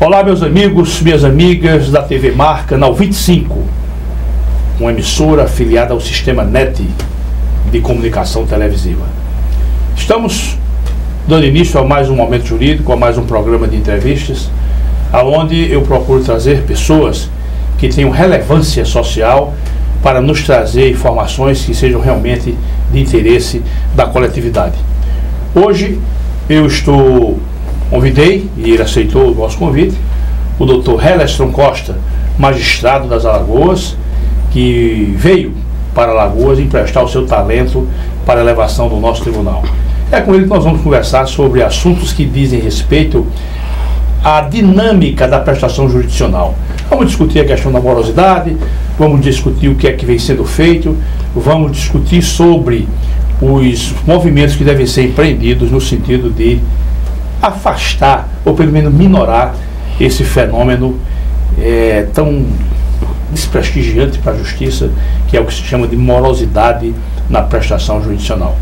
Olá, meus amigos, minhas amigas da TV Mar, canal 25, uma emissora afiliada ao sistema NET de comunicação televisiva. Estamos dando início a mais um Momento Jurídico, a mais um programa de entrevistas, onde eu procuro trazer pessoas que tenham relevância social para nos trazer informações que sejam realmente de interesse da coletividade. Hoje eu convidei, e ele aceitou o nosso convite, o Dr. Helestron Costa, magistrado das Alagoas, que veio para Alagoas emprestar o seu talento para a elevação do nosso tribunal. É com ele que nós vamos conversar sobre assuntos que dizem respeito à dinâmica da prestação jurisdicional. Vamos discutir a questão da morosidade, vamos discutir o que é que vem sendo feito, vamos discutir sobre os movimentos que devem ser empreendidos no sentido de afastar, ou pelo menos minorar, esse fenômeno tão desprestigiante para a justiça, que é o que se chama de morosidade na prestação jurisdicional.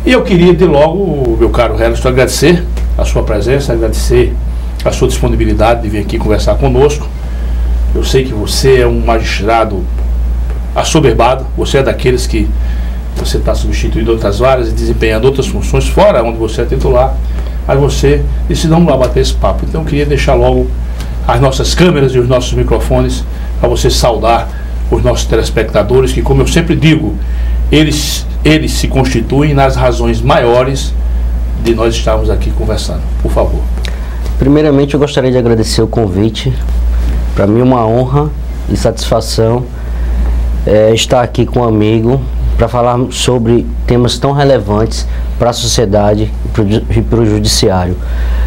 E eu queria, de logo, meu caro Helestron, agradecer a sua presença, agradecer a sua disponibilidade de vir aqui conversar conosco. Eu sei que você é um magistrado assoberbado, você é daqueles que você está substituindo outras varas e desempenhando outras funções fora onde você é titular, mas você disse, vamos lá bater esse papo. Então eu queria deixar logo as nossas câmeras e os nossos microfones para você saudar os nossos telespectadores, que, como eu sempre digo, eles se constituem nas razões maiores de nós estarmos aqui conversando. Por favor. Primeiramente, eu gostaria de agradecer o convite. Para mim é uma honra e satisfação estar aqui com um amigo para falar sobre temas tão relevantes para a sociedade e para o judiciário.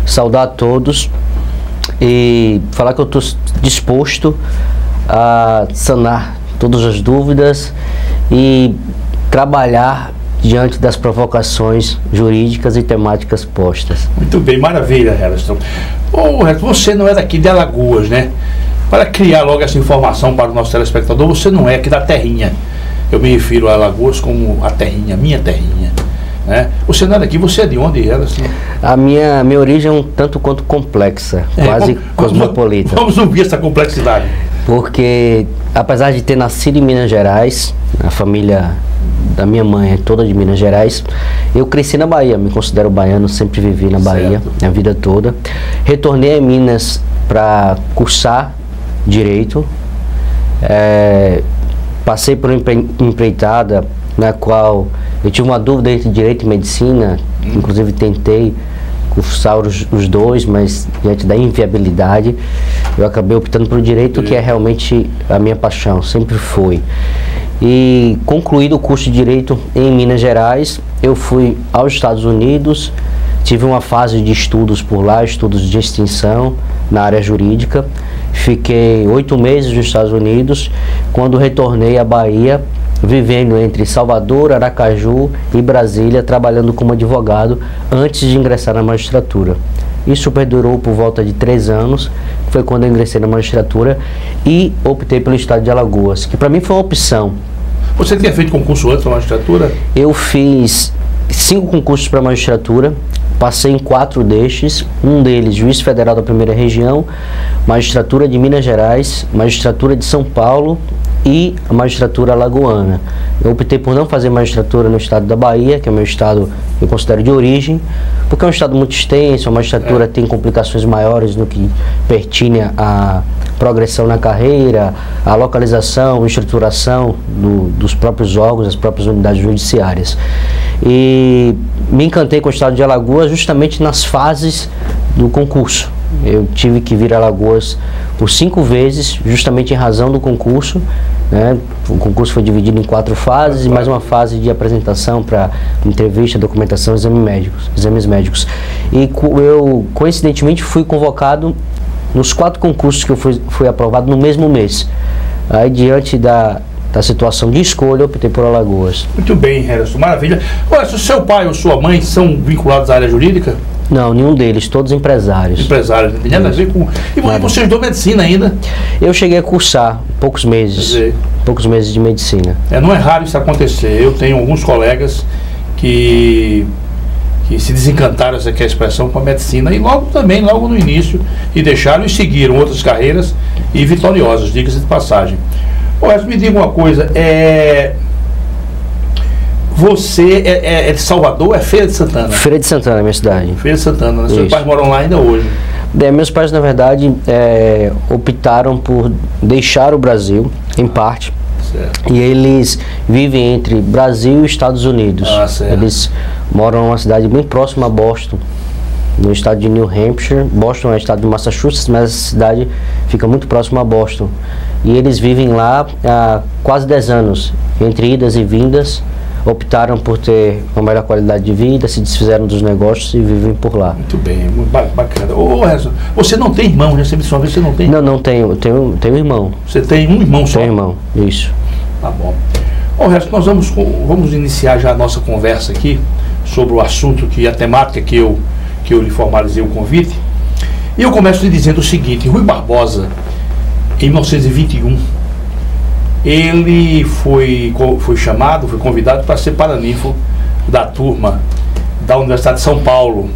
Saudar a todos e falar que eu estou disposto a sanar todas as dúvidas e trabalhar diante das provocações jurídicas e temáticas postas. Muito bem, maravilha, Helestron. Você não é daqui de Alagoas, né? Para criar logo essa informação para o nosso telespectador, você não é aqui da terrinha. Eu me refiro a Alagoas como a terrinha, minha terrinha, né? Você não é daqui, você é de onde, Helestron? A minha origem é um tanto quanto complexa, quase cosmopolita. Vamos ouvir essa complexidade. Porque, apesar de ter nascido em Minas Gerais, a família da minha mãe é toda de Minas Gerais, eu cresci na Bahia, me considero baiano, sempre vivi na Bahia, a vida toda. Retornei a Minas para cursar Direito, passei por uma empreitada na qual eu tive uma dúvida entre Direito e Medicina, inclusive tentei cursar os dois, mas diante da inviabilidade, eu acabei optando pelo Direito, que é realmente a minha paixão, sempre foi. E concluído o curso de Direito em Minas Gerais, eu fui aos Estados Unidos, tive uma fase de estudos por lá, estudos de extensão na área jurídica. Fiquei 8 meses nos Estados Unidos, quando retornei à Bahia, vivendo entre Salvador, Aracaju e Brasília, trabalhando como advogado antes de ingressar na magistratura. Isso perdurou por volta de 3 anos, foi quando eu ingressei na magistratura e optei pelo estado de Alagoas, que para mim foi uma opção. Você tinha feito concurso antes para a magistratura? Eu fiz 5 concursos para a magistratura, passei em 4 destes, um deles juiz federal da primeira região, magistratura de Minas Gerais, magistratura de São Paulo e a magistratura alagoana. Eu optei por não fazer magistratura no estado da Bahia, que é o meu estado que eu considero de origem, porque é um estado muito extenso, a magistratura tem complicações maiores no que pertine à progressão na carreira, a localização, estruturação dos próprios órgãos, das próprias unidades judiciárias. E me encantei com o estado de Alagoas justamente nas fases do concurso. Eu tive que vir a Alagoas por 5 vezes, justamente em razão do concurso, né? O concurso foi dividido em 4 fases e mais uma fase de apresentação para entrevista, documentação, exames médicos. E eu, coincidentemente, fui convocado nos 4 concursos que eu fui aprovado no mesmo mês. Aí, diante da situação de escolha, eu optei por Alagoas. Muito bem, Helestron, maravilha. Olha, se o seu pai ou sua mãe são vinculados à área jurídica? Não, nenhum deles, todos empresários. Empresários, não tem nada a ver com... E você estudou medicina ainda? Eu cheguei a cursar poucos meses de medicina. Não é raro isso acontecer. Eu tenho alguns colegas que que se desencantaram, essa que é a expressão, com a medicina, e logo no início, e deixaram e seguiram outras carreiras e vitoriosas, diga-se de passagem. Me diga uma coisa, você é de Salvador, é Feira de Santana? Feira de Santana, minha cidade. Feira de Santana, né? Seus pais moram lá ainda hoje? Meus pais, na verdade, optaram por deixar o Brasil, em parte. Certo. E eles vivem entre Brasil e Estados Unidos. Eles moram numa cidade bem próxima a Boston, no estado de New Hampshire. Boston é o estado de Massachusetts, mas a cidade fica muito próxima a Boston. E eles vivem lá há quase 10 anos, entre idas e vindas. Optaram por ter uma melhor qualidade de vida, se desfizeram dos negócios e vivem por lá. Muito bem, muito bacana. Harrison, você não tem irmão, já sempre você não tem? Não tenho irmão. Você tem um irmão só? Tenho irmão, isso. Tá bom. Harrison, nós vamos iniciar já a nossa conversa aqui sobre o assunto, a temática que eu lhe formalizei o convite. E eu começo lhe dizendo o seguinte: Rui Barbosa, em 1921, ele foi convidado para ser paraninfo da turma da Universidade de São Paulo.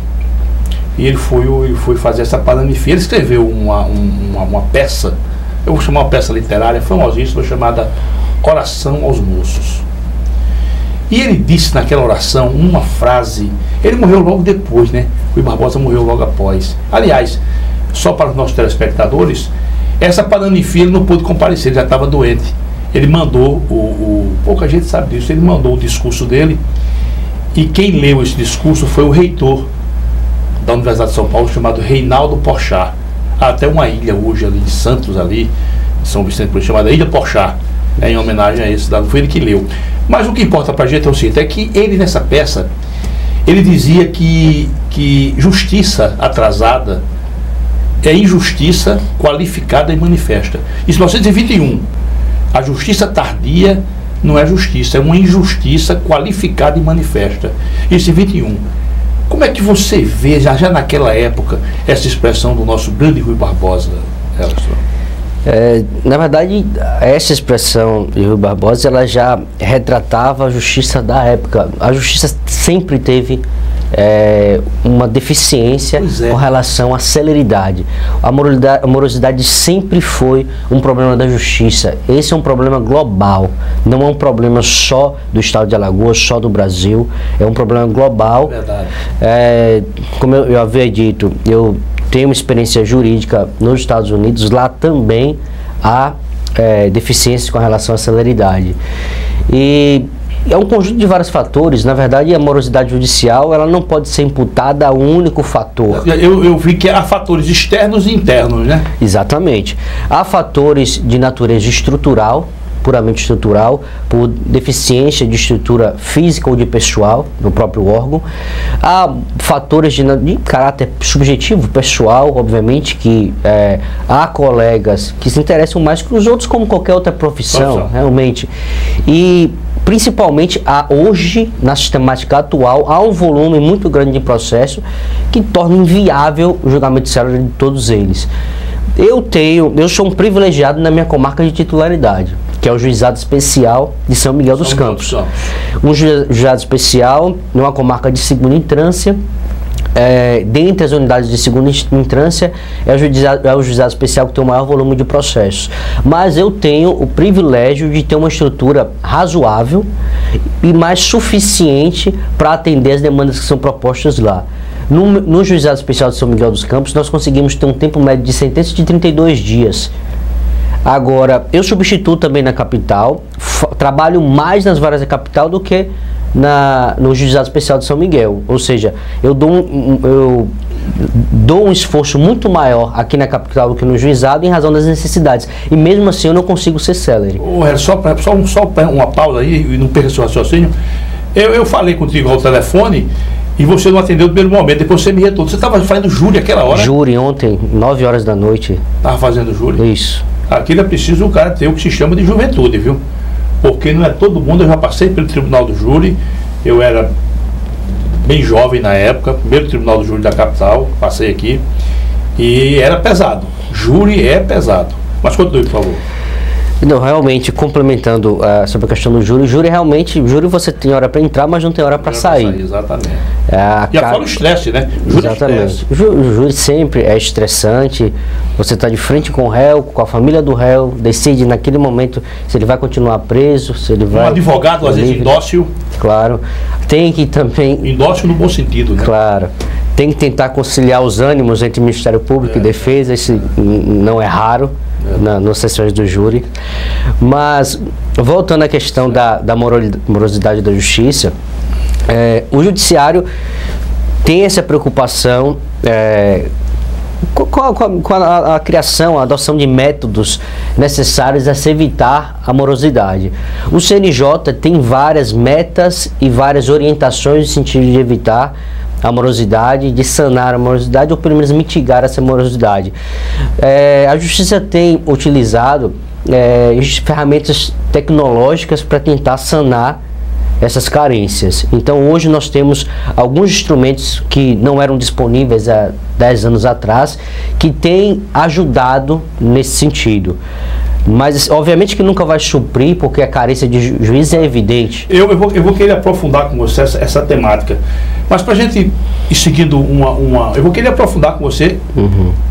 E ele foi fazer essa paranifia. Ele escreveu uma peça, eu vou chamar uma peça literária famosíssima, chamada Oração aos Moços. E ele disse naquela oração uma frase. Ele morreu logo depois, né? Rui Barbosa morreu logo após. Aliás, só para os nossos telespectadores, essa paranifia ele não pôde comparecer, ele já estava doente. Ele mandou, pouca gente sabe disso, ele mandou o discurso dele, e quem leu esse discurso foi o reitor da Universidade de São Paulo, chamado Reinaldo Porchat. Há até uma ilha hoje ali de Santos, ali, de São Vicente, chamada Ilha Porchat, em homenagem a esse dado, foi ele que leu. Mas o que importa pra gente é o seguinte, é que ele nessa peça, ele dizia que justiça atrasada é injustiça qualificada e manifesta. Isso em 1921. A justiça tardia não é justiça, é uma injustiça qualificada e manifesta. Isso em 21. Como é que você vê, já naquela época, essa expressão do nosso grande Rui Barbosa, Harrison? Na verdade, essa expressão de Rui Barbosa, ela já retratava a justiça da época. A justiça sempre teve uma deficiência com relação à celeridade. A morosidade sempre foi um problema da justiça. Esse é um problema global, não é um problema só do estado de Alagoas, só do Brasil, é um problema global. Verdade. Como eu havia dito, eu tenho uma experiência jurídica nos Estados Unidos, lá também há deficiências com relação à celeridade. E é um conjunto de vários fatores. Na verdade, a morosidade judicial, ela não pode ser imputada a um único fator. Eu vi que há fatores externos e internos, né? Exatamente. Há fatores de natureza estrutural, puramente estrutural, por deficiência de estrutura física ou de pessoal no próprio órgão. Há fatores de caráter subjetivo, pessoal, obviamente, que há colegas que se interessam mais que os outros, como qualquer outra profissão, realmente. E principalmente hoje, na sistemática atual, há um volume muito grande de processo que torna inviável o julgamento de célere de todos eles. Eu sou um privilegiado na minha comarca de titularidade, que é o Juizado Especial de São Miguel dos Campos. Um juizado especial numa comarca de segunda instância. Dentre as unidades de segunda instância, é o juizado especial que tem o maior volume de processos. Mas eu tenho o privilégio de ter uma estrutura razoável e mais suficiente para atender as demandas que são propostas lá. No Juizado Especial de São Miguel dos Campos, nós conseguimos ter um tempo médio de sentença de 32 dias. Agora, eu substituo também na capital, trabalho mais nas varas da capital do que no Juizado Especial de São Miguel. Ou seja, eu dou um esforço muito maior aqui na capital do que no juizado em razão das necessidades. E mesmo assim eu não consigo ser célere. Só uma pausa aí, e não perca seu raciocínio. Eu falei contigo ao telefone e você não atendeu no primeiro momento, depois você me retornou. Você estava fazendo júri àquela hora? Júri ontem, 9 horas da noite. Estava fazendo júri? Isso. Aquilo é preciso o cara ter o que se chama de juventude, viu? Porque não é todo mundo. Eu já passei pelo tribunal do júri, eu era bem jovem na época, primeiro tribunal do júri da capital, passei aqui, e era pesado. Júri é pesado. Mas continue, por favor. Não, realmente, complementando sobre a questão do júri realmente, o júri você tem hora para entrar, mas não tem hora para sair. Exatamente. E fora o estresse, né? Exatamente. O júri sempre é estressante, você está de frente com o réu, com a família do réu, decide naquele momento se ele vai continuar preso, se ele vai... Um advogado, às vezes, indócil. Claro. Tem que também... Indócil no bom sentido, né? Claro. Tem que tentar conciliar os ânimos entre Ministério Público e Defesa, isso não é raro nas sessões do júri. Mas, voltando à questão da morosidade da justiça, o judiciário tem essa preocupação com a criação, a adoção de métodos necessários a se evitar a morosidade. O CNJ tem várias metas e várias orientações no sentido de evitar a morosidade, de sanar a morosidade ou pelo menos mitigar essa morosidade. A Justiça tem utilizado ferramentas tecnológicas para tentar sanar essas carências. Então hoje nós temos alguns instrumentos que não eram disponíveis há 10 anos atrás, que têm ajudado nesse sentido. Mas obviamente que nunca vai suprir, porque a carência de juiz é evidente. Eu vou querer aprofundar com você essa temática. Mas para a gente ir seguindo eu vou querer aprofundar com você,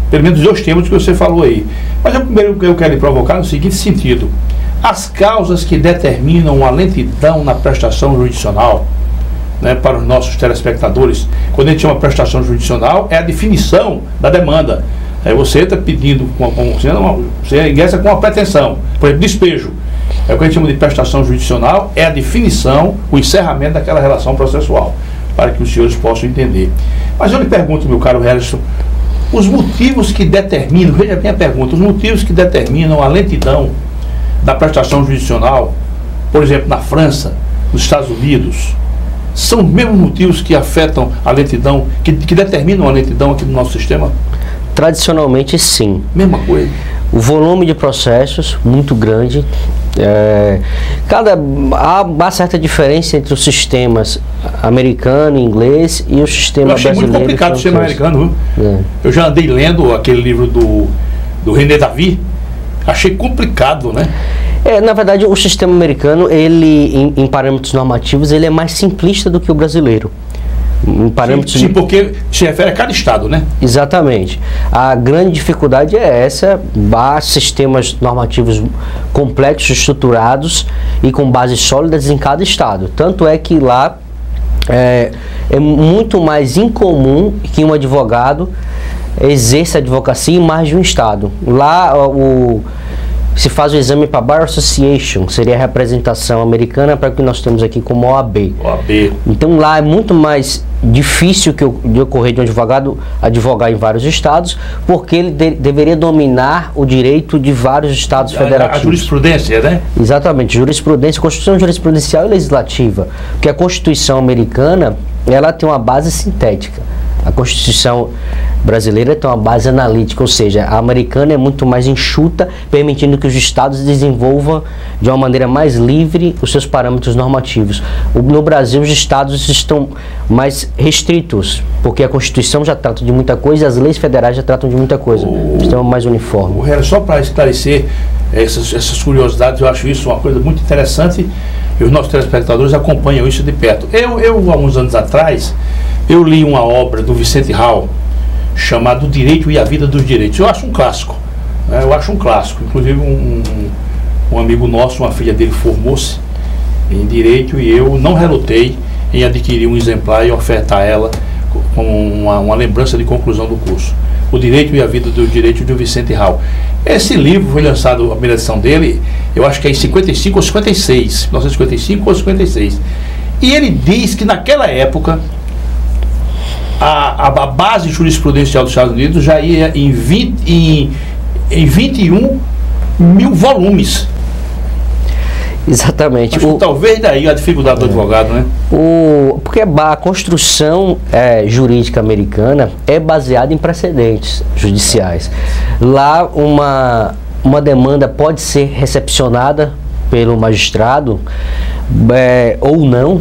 pelo menos 2 temas que você falou aí. Mas primeiro eu quero lhe provocar no seguinte sentido: as causas que determinam a lentidão na prestação jurisdicional, né, para os nossos telespectadores, quando a gente chama prestação jurisdicional, é a definição da demanda. Aí você está pedindo, você ingressa com uma pretensão, por exemplo, despejo. É o que a gente chama de prestação jurisdicional, é a definição, o encerramento daquela relação processual, para que os senhores possam entender. Mas eu lhe pergunto, meu caro Harrison, os motivos que determinam, veja bem a pergunta, os motivos que determinam a lentidão da prestação jurisdicional, por exemplo, na França, nos Estados Unidos, são os mesmos motivos que afetam a lentidão, que determinam a lentidão aqui no nosso sistema? Tradicionalmente, sim. Mesma coisa. O volume de processos muito grande. Há uma certa diferença entre os sistemas americano, inglês e o sistema brasileiro. Eu achei muito complicado o sistema americano, viu? Eu já andei lendo aquele livro do René Davy. Achei complicado, né? Na verdade, o sistema americano, ele, em parâmetros normativos, ele é mais simplista do que o brasileiro. Em parâmetros sim, porque se refere a cada estado, né? Exatamente. A grande dificuldade é essa: há sistemas normativos complexos, estruturados e com bases sólidas em cada estado. Tanto é que lá é muito mais incomum que um advogado exerça a advocacia em mais de um estado. Lá se faz o exame para Bar Association, seria a representação americana para o que nós temos aqui como OAB. Então lá é muito mais difícil de ocorrer de um advogado advogar em vários estados, porque ele deveria dominar o direito de vários estados federativos. A jurisprudência, né? Exatamente, jurisprudência, Constituição jurisprudencial e legislativa, porque a Constituição americana, ela tem uma base sintética. A Constituição brasileira tem uma base analítica, ou seja, a americana é muito mais enxuta, permitindo que os estados desenvolvam de uma maneira mais livre os seus parâmetros normativos. No Brasil, os estados estão mais restritos, porque a Constituição já trata de muita coisa e as leis federais já tratam de muita coisa. Estão mais uniformes. Só para esclarecer essas curiosidades, eu acho isso uma coisa muito interessante e os nossos telespectadores acompanham isso de perto. Eu há uns anos atrás, eu li uma obra do Vicente Hall, chamado O Direito e a Vida dos Direitos. Eu acho um clássico, né? Eu acho um clássico. Inclusive um amigo nosso, uma filha dele formou-se em Direito e eu não relutei em adquirir um exemplar e ofertar ela como uma lembrança de conclusão do curso. O Direito e a Vida dos Direitos, de Vicente Hall. Esse livro foi lançado, a primeira edição dele, eu acho que é em 55 ou 56, 1955 ou 56. E ele diz que naquela época a base jurisprudencial dos Estados Unidos já ia em 21 mil volumes. Exatamente. Talvez daí a dificuldade do advogado, né? Porque a construção jurídica americana é baseada em precedentes judiciais. Lá uma demanda pode ser recepcionada pelo magistrado ou não,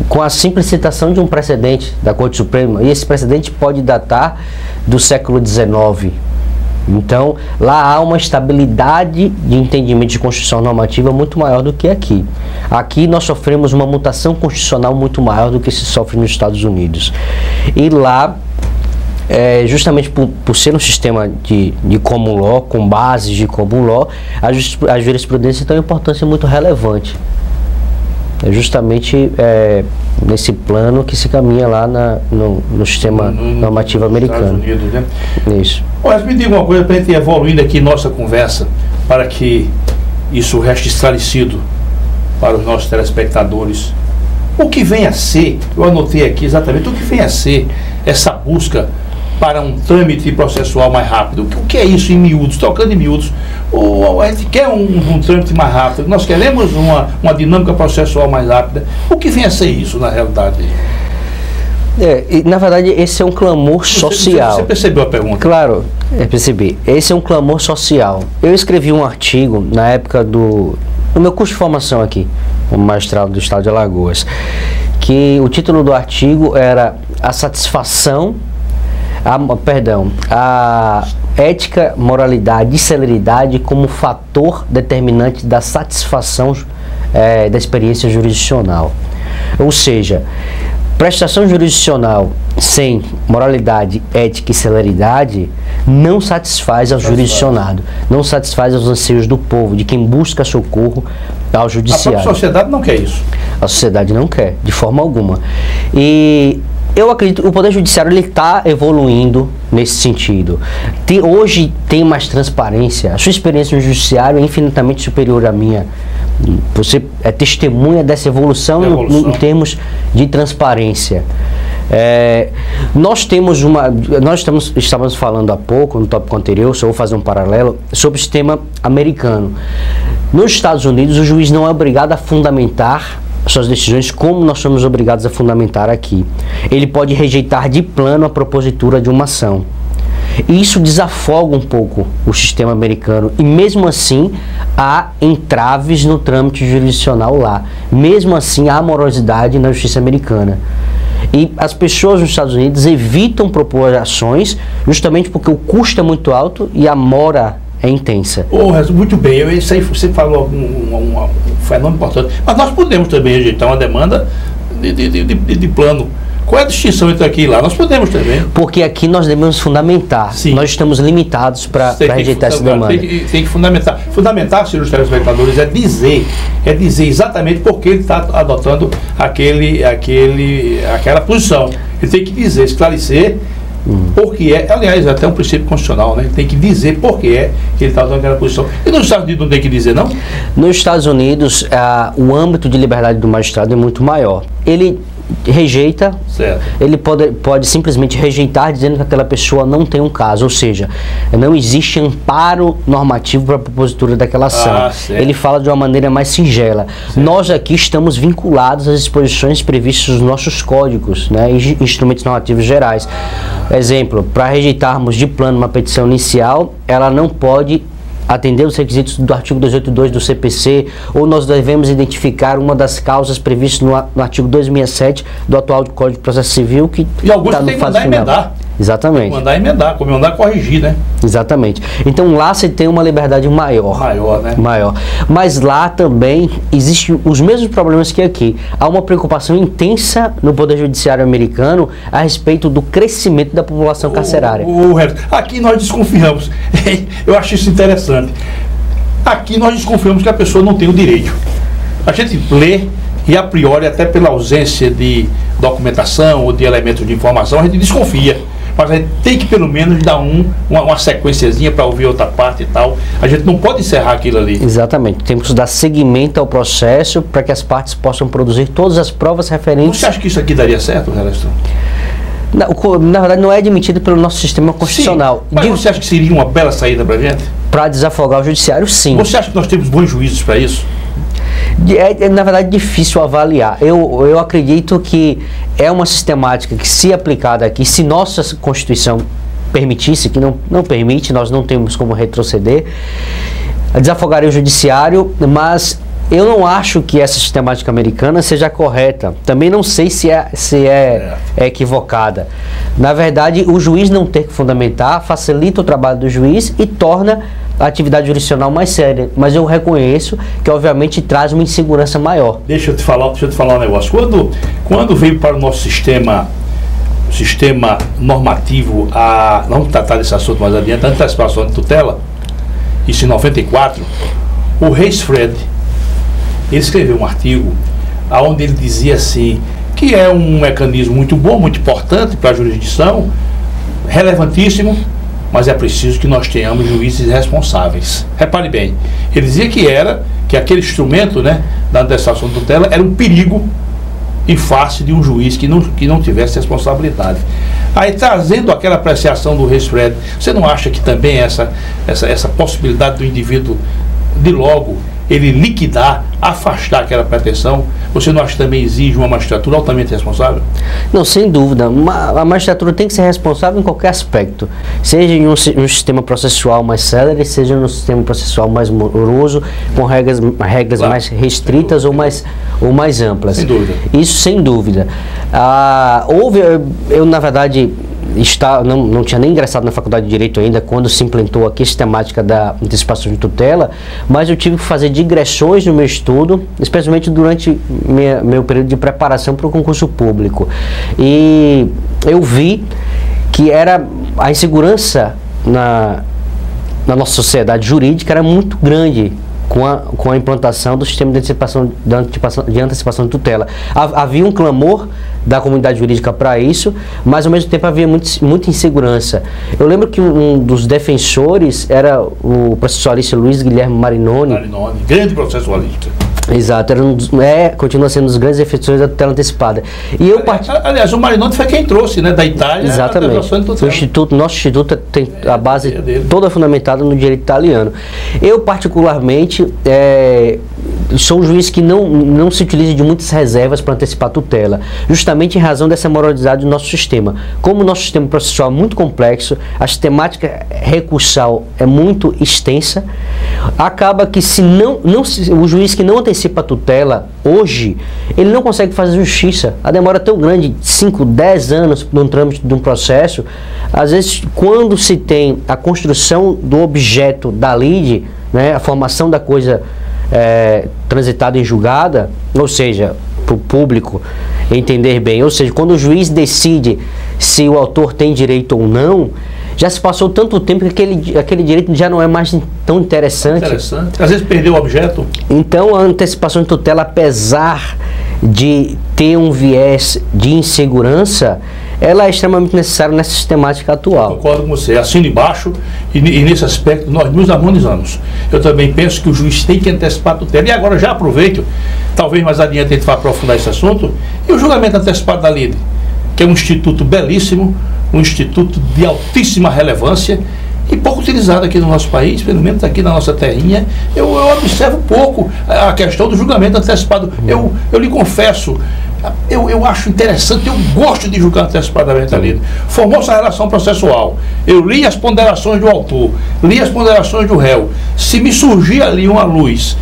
com a simples citação de um precedente da Corte Suprema. E esse precedente pode datar do século XIX. Então, lá há uma estabilidade de entendimento de Constituição normativa muito maior do que aqui. Aqui nós sofremos uma mutação constitucional muito maior do que se sofre nos Estados Unidos. E lá, justamente por ser um sistema de common law, com bases de common law, a jurisprudência tem uma importância muito relevante. É justamente nesse plano que se caminha lá no sistema normativo americano. Estados Unidos, né? Isso. Mas me diga uma coisa para a gente ir evoluindo aqui nossa conversa, para que isso reste esclarecido para os nossos telespectadores. O que vem a ser, eu anotei aqui exatamente, o que vem a ser essa busca para um trâmite processual mais rápido? O que é isso em miúdos, tocando em miúdos? A gente quer um trâmite mais rápido, nós queremos uma dinâmica processual mais rápida. O que vem a ser isso, na realidade? Na verdade, esse é um clamor social. Você percebeu a pergunta? Claro, percebi. Esse é um clamor social. Eu escrevi um artigo na época no meu curso de formação aqui, como magistrado do Estado de Alagoas, que o título do artigo era a ética, moralidade e celeridade como fator determinante da satisfação da experiência jurisdicional. Ou seja, prestação jurisdicional sem moralidade, ética e celeridade não satisfaz ao jurisdicionado, não satisfaz aos anseios do povo, de quem busca socorro ao judiciário. A própria sociedade não quer isso. A sociedade não quer, de forma alguma. E eu acredito que o Poder Judiciário está evoluindo nesse sentido. Hoje tem mais transparência. A sua experiência no Judiciário é infinitamente superior à minha. Você é testemunha dessa evolução. Em termos de transparência. Nós estávamos falando há pouco, no tópico anterior, só vou fazer um paralelo, sobre o sistema americano. Nos Estados Unidos, o juiz não é obrigado a fundamentar suas decisões como nós somos obrigados a fundamentar aqui. Ele pode rejeitar de plano a propositura de uma ação. E isso desafoga um pouco o sistema americano. E mesmo assim, há entraves no trâmite jurisdicional lá. Mesmo assim, há morosidade na justiça americana. E as pessoas nos Estados Unidos evitam propor ações justamente porque o custo é muito alto e a mora é intensa. Muito bem, isso aí você falou um fenômeno importante. Mas nós podemos também rejeitar uma demanda de plano. Qual é a distinção entre aqui e lá? Nós podemos também. Porque aqui nós devemos fundamentar. Sim. Nós estamos limitados para rejeitar essa demanda. Tem que fundamentar. Fundamentar, senhores telespectadores, é dizer exatamente por que ele está adotando aquela posição. Ele tem que dizer, esclarecer porque aliás, é até um princípio constitucional, né? Ele tem que dizer por que ele está usando aquela posição. E nos Estados Unidos não tem que dizer, não? Nos Estados Unidos, o âmbito de liberdade do magistrado é muito maior. Ele rejeita, certo. Ele pode simplesmente rejeitar dizendo que aquela pessoa não tem um caso, ou seja, não existe amparo normativo para a propositura daquela ação. Ele fala de uma maneira mais singela. Certo. Nós aqui estamos vinculados às disposições previstas nos nossos códigos, né, e instrumentos normativos gerais. Exemplo, para rejeitarmos de plano uma petição inicial, ela não pode atender os requisitos do artigo 282 do CPC, ou nós devemos identificar uma das causas previstas no artigo 267 do atual Código de Processo Civil, que está no fase final. Emendar. Exatamente. Tem que mandar emendar, como mandar corrigir, né? Exatamente. Então lá você tem uma liberdade maior. Maior, né? Maior. Mas lá também existem os mesmos problemas que aqui. Há uma preocupação intensa no Poder Judiciário americano a respeito do crescimento da população carcerária. Aqui nós desconfiamos. Eu acho isso interessante. Aqui nós desconfiamos que a pessoa não tem o direito. A gente lê e a priori, até pela ausência de documentação ou de elementos de informação, a gente desconfia. Mas a gente tem que pelo menos dar uma sequenciazinha para ouvir outra parte e tal. A gente não pode encerrar aquilo ali. Exatamente. Temos que dar seguimento ao processo para que as partes possam produzir todas as provas referentes. Você acha que isso aqui daria certo, Relestão? Na verdade, não é admitido pelo nosso sistema constitucional. Sim, mas você acha que seria uma bela saída para a gente? Para desafogar o judiciário, sim. Você acha que nós temos bons juízes para isso? É, na verdade, difícil avaliar. Eu acredito que é uma sistemática que, se aplicada aqui, se nossa Constituição permitisse, que não permite, nós não temos como retroceder, desafogaria o judiciário, mas eu não acho que essa sistemática americana seja correta. Também não sei se é equivocada. Na verdade, o juiz não ter que fundamentar facilita o trabalho do juiz e torna a atividade jurisdicional mais séria. Mas eu reconheço que, obviamente, traz uma insegurança maior. Deixa eu te falar um negócio. Quando veio para o nosso sistema normativo, vamos tratar desse assunto mais adiante, a antecipação de tutela, isso em 94, o Reis Fred, ele escreveu um artigo onde ele dizia assim, que é um mecanismo muito bom, muito importante para a jurisdição, relevantíssimo, mas é preciso que nós tenhamos juízes responsáveis. Repare bem, ele dizia que aquele instrumento, né, da antecipação de tutela era um perigo em face de um juiz que não tivesse responsabilidade. Aí, trazendo aquela apreciação do Reis Fred, você não acha que também essa possibilidade do indivíduo, de logo, ele liquidar, afastar aquela pretensão, você não acha que também exige uma magistratura altamente responsável? Não, sem dúvida. A magistratura tem que ser responsável em qualquer aspecto, seja em um sistema processual mais célere, seja num sistema processual mais moroso, com regras claro, mais restritas ou mais amplas. Sem dúvida. Isso sem dúvida. Eu na verdade não tinha nem ingressado na faculdade de Direito ainda quando se implantou aqui a sistemática da antecipação de tutela, mas eu tive que fazer digressões no meu estudo, especialmente durante meu período de preparação para o concurso público. E eu vi que a insegurança na nossa sociedade jurídica era muito grande com a implantação do sistema de antecipação de tutela. Havia um clamor da comunidade jurídica para isso, mas ao mesmo tempo havia muita insegurança. Eu lembro que um dos defensores era o processualista Luiz Guilherme Marinoni, grande processualista. Exato, continua sendo um dos grandes defensores da tutela antecipada. E aliás, o Marinoni foi quem trouxe, né, da Itália. Exatamente. Nosso instituto tem a base toda fundamentada no direito italiano. Eu, particularmente, sou um juiz que não se utiliza de muitas reservas para antecipar a tutela, justamente em razão dessa moralidade do nosso sistema. Como o nosso sistema processual é muito complexo, a sistemática recursal é muito extensa, acaba que o juiz que não antecipa a tutela, hoje, ele não consegue fazer justiça. A demora é tão grande, 5, 10 anos no trâmite de um processo. Às vezes, quando se tem a construção do objeto da lide, né, a formação da coisa transitada em julgada, ou seja, para o público entender bem, ou seja, quando o juiz decide se o autor tem direito ou não, já se passou tanto tempo que aquele direito já não é mais tão interessante. Às vezes perdeu o objeto. Então a antecipação de tutela, apesar de ter um viés de insegurança, ela é extremamente necessária nessa sistemática atual. Eu concordo com você, assino embaixo e nesse aspecto nós nos harmonizamos. Eu também penso que o juiz tem que antecipar a tutela. E agora já aproveito, talvez mais adiante a gente vá aprofundar esse assunto, e o julgamento antecipado da lide, que é um instituto belíssimo, um instituto de altíssima relevância e pouco utilizado aqui no nosso país, pelo menos aqui na nossa terrinha. Eu observo pouco a questão do julgamento antecipado. Eu lhe confesso, eu acho interessante, eu gosto de julgar antecipadamente a lide. Formou-se a relação processual, eu li as ponderações do autor, li as ponderações do réu. Se me surgir ali uma luz,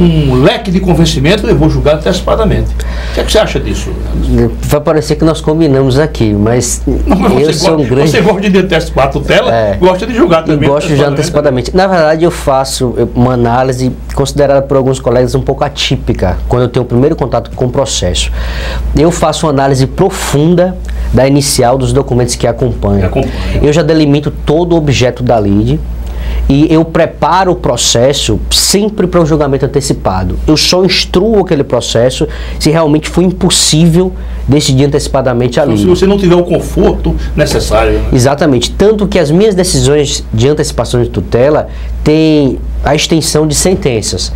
um leque de convencimento, eu vou julgar antecipadamente. O que é que você acha disso? Vai parecer que nós combinamos aqui, mas eu sou um grande... Você gosta de antecipar a tutela, gosta de julgar também. Gosto de julgar antecipadamente. Na verdade, eu faço uma análise considerada por alguns colegas um pouco atípica, quando eu tenho o primeiro contato com o processo. Eu faço uma análise profunda da inicial dos documentos que acompanham. Eu já delimito todo o objeto da lide, e eu preparo o processo sempre para o julgamento antecipado. Eu só instruo aquele processo se realmente for impossível decidir antecipadamente a lide. Se você não tiver o conforto necessário. Né? Exatamente. Tanto que as minhas decisões de antecipação de tutela têm a extensão de sentenças.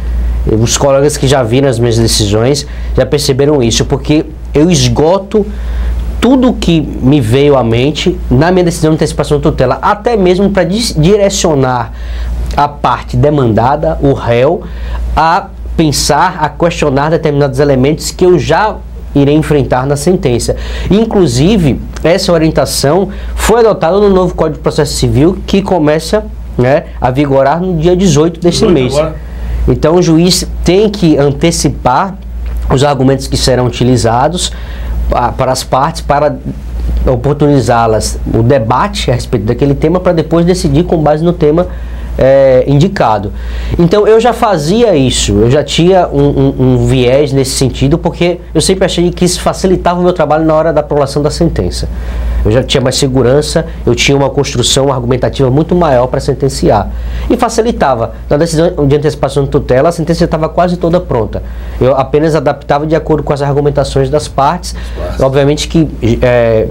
Os colegas que já viram as minhas decisões já perceberam isso, porque eu esgoto tudo que me veio à mente na minha decisão de antecipação de tutela, até mesmo para direcionar a parte demandada, o réu, a pensar, a questionar determinados elementos que eu já irei enfrentar na sentença. Inclusive, essa orientação foi adotada no novo Código de Processo Civil, que começa, né, a vigorar no dia 18 deste mês. Agora. Então o juiz tem que antecipar os argumentos que serão utilizados para as partes, para oportunizá-las o debate a respeito daquele tema, para depois decidir com base no tema indicado. Então eu já fazia isso, eu já tinha um viés nesse sentido, porque eu sempre achei que isso facilitava o meu trabalho na hora da aprovação da sentença. Eu já tinha mais segurança, eu tinha uma construção argumentativa muito maior para sentenciar. E facilitava. Na decisão de antecipação de tutela, a sentença estava quase toda pronta. Eu apenas adaptava de acordo com as argumentações das partes. Obviamente que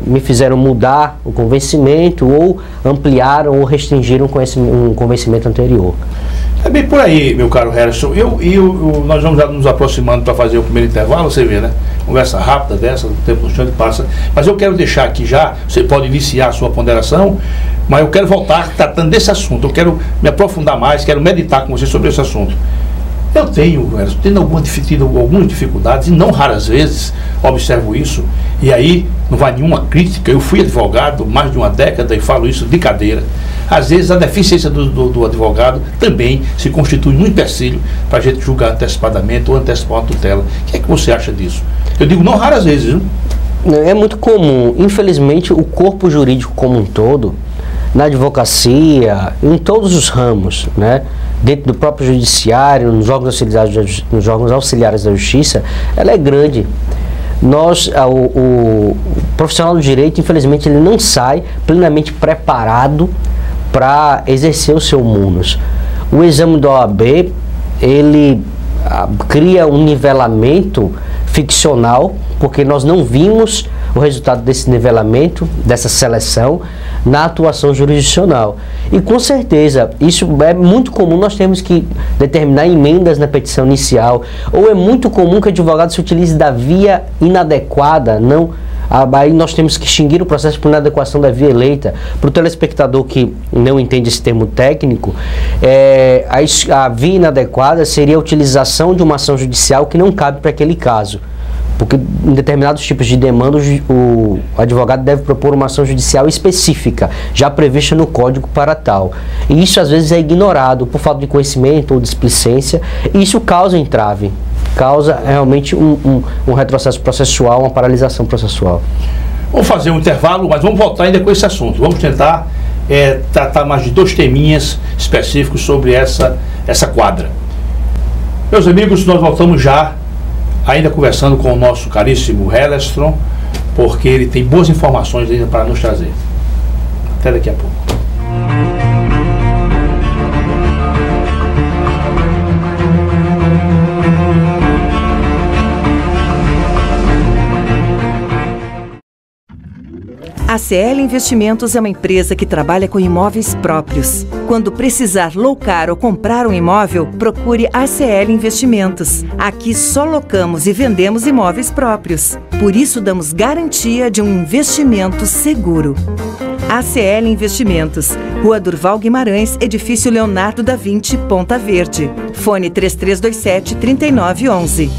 me fizeram mudar o convencimento, ou ampliaram ou restringiram um convencimento anterior. É bem por aí, meu caro Harrison. Nós vamos já nos aproximando para fazer o primeiro intervalo, você vê, né? Conversa rápida dessa, o tempo no chão passa. Mas eu quero deixar aqui já, você pode iniciar a sua ponderação, mas eu quero voltar tratando desse assunto. Eu quero me aprofundar mais, quero meditar com você sobre esse assunto. Eu tenho algumas dificuldades, e não raras vezes observo isso, e aí não vai nenhuma crítica. Eu fui advogado mais de uma década e falo isso de cadeira. Às vezes a deficiência do advogado também se constitui um empecilho para a gente julgar antecipadamente ou antecipar uma tutela. O que é que você acha disso? Eu digo não raras vezes, viu? É muito comum. Infelizmente, o corpo jurídico como um todo, na advocacia, em todos os ramos, né, dentro do próprio judiciário, nos órgãos auxiliares da justiça, ela é grande. O profissional do direito, infelizmente, ele não sai plenamente preparado para exercer o seu munus. O exame da OAB, ele cria um nivelamento ficcional, porque nós não vimos o resultado desse nivelamento, dessa seleção, na atuação jurisdicional. E com certeza, isso é muito comum, nós temos que determinar emendas na petição inicial, ou é muito comum que o advogado se utilize da via inadequada, aí nós temos que extinguir o processo por inadequação da via eleita. Para o telespectador que não entende esse termo técnico, a via inadequada seria a utilização de uma ação judicial que não cabe para aquele caso. Porque em determinados tipos de demanda o advogado deve propor uma ação judicial específica, já prevista no código para tal. E isso às vezes é ignorado por falta de conhecimento ou displicência, e isso causa entrave, causa realmente um retrocesso processual, uma paralisação processual. Vamos fazer um intervalo, mas vamos voltar ainda com esse assunto. Vamos tentar tratar mais de 2 teminhas específicos sobre essa quadra. Meus amigos, nós voltamos já, ainda conversando com o nosso caríssimo Hellestrom, porque ele tem boas informações ainda para nos trazer. Até daqui a pouco. A CL Investimentos é uma empresa que trabalha com imóveis próprios. Quando precisar locar ou comprar um imóvel, procure a CL Investimentos. Aqui só locamos e vendemos imóveis próprios. Por isso damos garantia de um investimento seguro. ACL Investimentos, Rua Durval Guimarães, Edifício Leonardo da Vinci, Ponta Verde. Fone 3327-3911.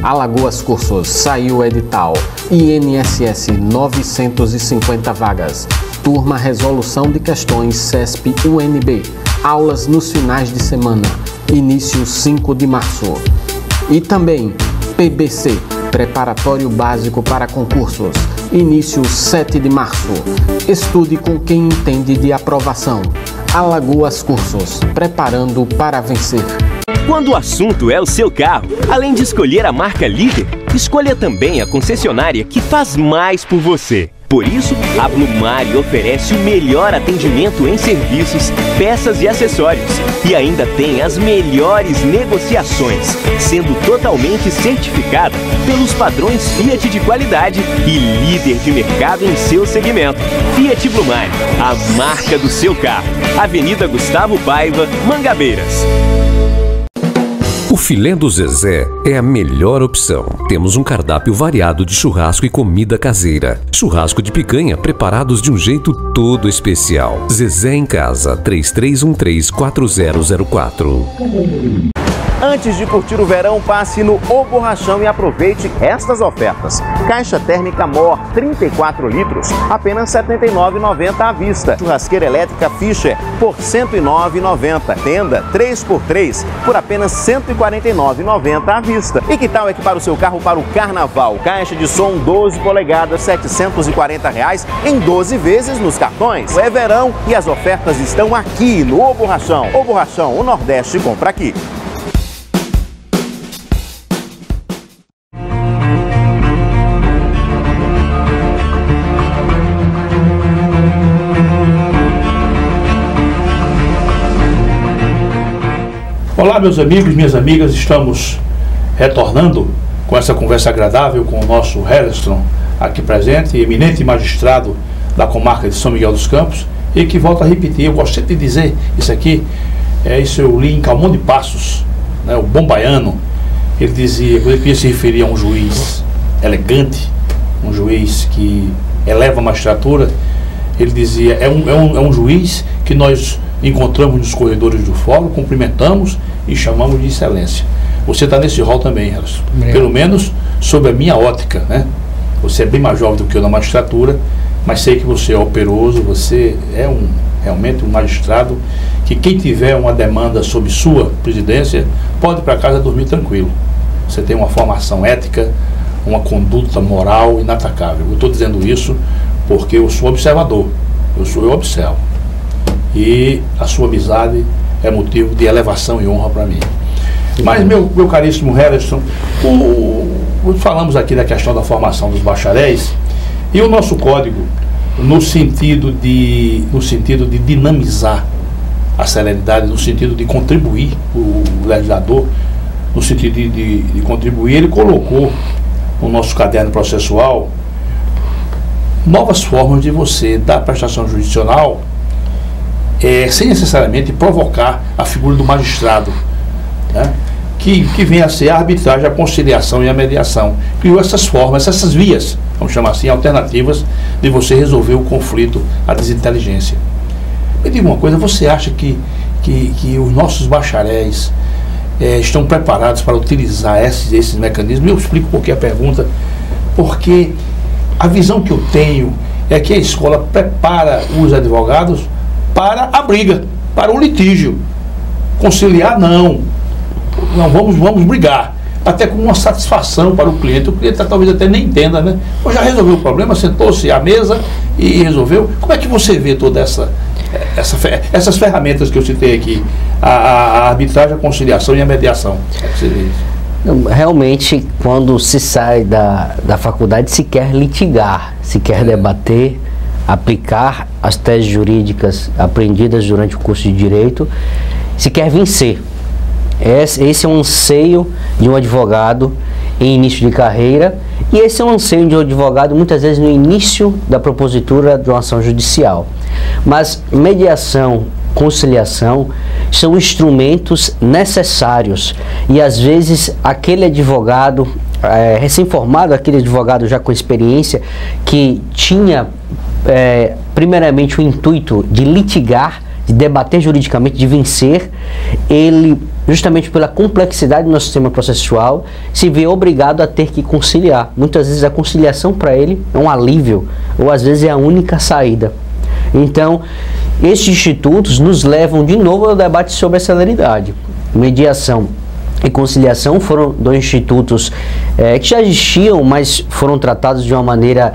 Alagoas Cursos, saiu o edital. INSS 950 vagas. Turma Resolução de Questões CESP-UNB. Aulas nos finais de semana. Início 5 de março. E também PBC, Preparatório Básico para Concursos. Início 7 de março. Estude com quem entende de aprovação. Alagoas Cursos, preparando para vencer. Quando o assunto é o seu carro, além de escolher a marca líder, escolha também a concessionária que faz mais por você. Por isso, a Blumari oferece o melhor atendimento em serviços, peças e acessórios. E ainda tem as melhores negociações, sendo totalmente certificada pelos padrões Fiat de qualidade e líder de mercado em seu segmento. Fiat Blumari, a marca do seu carro. Avenida Gustavo Paiva, Mangabeiras. O filé do Zezé é a melhor opção. Temos um cardápio variado de churrasco e comida caseira. Churrasco de picanha preparados de um jeito todo especial. Zezé em Casa, 3313-4004. Antes de curtir o verão, passe no O Borrachão e aproveite estas ofertas. Caixa térmica Mor 34 litros, apenas R$ 79,90 à vista. Churrasqueira elétrica Fischer por R$ 109,90. Tenda 3x3 por apenas R$ 149,90 à vista. E que tal equipar o seu carro para o carnaval? Caixa de som 12 polegadas, R$ 740 em 12 vezes nos cartões. É verão e as ofertas estão aqui no O Borrachão. O Borrachão, o Nordeste compra aqui. Olá, meus amigos, minhas amigas, estamos retornando com essa conversa agradável com o nosso Harrison aqui presente, eminente magistrado da comarca de São Miguel dos Campos, e que, volto a repetir, eu gosto sempre de dizer isso aqui, isso eu li em Calmon de Passos, né, o bom baiano. Ele dizia, quando ele queria se referir a um juiz elegante, um juiz que eleva a magistratura, ele dizia, é um juiz que nós encontramos nos corredores do fórum, cumprimentamos e chamamos de excelência. Você está nesse rol também, Harrison. Pelo menos sob a minha ótica, né? Você é bem mais jovem do que eu na magistratura, mas sei que você é operoso, você é realmente um magistrado que quem tiver uma demanda sob sua presidência pode ir para casa dormir tranquilo. Você tem uma formação ética, uma conduta moral inatacável. Eu estou dizendo isso porque eu sou observador, eu observo. E a sua amizade é motivo de elevação e honra para mim. Mas, meu caríssimo Harrison, falamos aqui da questão da formação dos bacharéis, e o nosso código, no sentido de dinamizar a celeridade, no sentido de contribuir, o legislador, no sentido de contribuir, ele colocou no nosso caderno processual novas formas de você dar prestação jurisdicional sem necessariamente provocar a figura do magistrado, né? Que vem a ser a arbitragem, a conciliação e a mediação. Criou essas formas, essas vias, vamos chamar assim, alternativas de você resolver o conflito, a desinteligência. Me diga uma coisa, você acha que os nossos bacharéis estão preparados para utilizar esses mecanismos? Eu explico por que a pergunta, porque a visão que eu tenho é que a escola prepara os advogados para a briga, para o litígio. Conciliar, não, vamos brigar, até com uma satisfação para o cliente talvez até nem entenda, né? Ou já resolveu o problema, sentou-se à mesa e resolveu. Como é que você vê toda essas ferramentas que eu citei aqui, a arbitragem, a conciliação e a mediação? Como é que você vê isso? Realmente, quando se sai da faculdade, se quer litigar, se quer debater, aplicar as teses jurídicas aprendidas durante o curso de Direito, se quer vencer. Esse é um anseio de um advogado em início de carreira, e esse é um anseio de um advogado muitas vezes no início da propositura de uma ação judicial. Mas mediação, conciliação são instrumentos necessários, e às vezes aquele advogado recém-formado, aquele advogado já com experiência, que tinha primeiramente o intuito de litigar, de debater juridicamente, de vencer, ele, justamente pela complexidade do nosso sistema processual, se vê obrigado a ter que conciliar. Muitas vezes a conciliação para ele é um alívio, ou às vezes é a única saída. Então, esses institutos nos levam de novo ao debate sobre a celeridade. Mediação e conciliação foram dois institutos que já existiam, mas foram tratados de uma maneira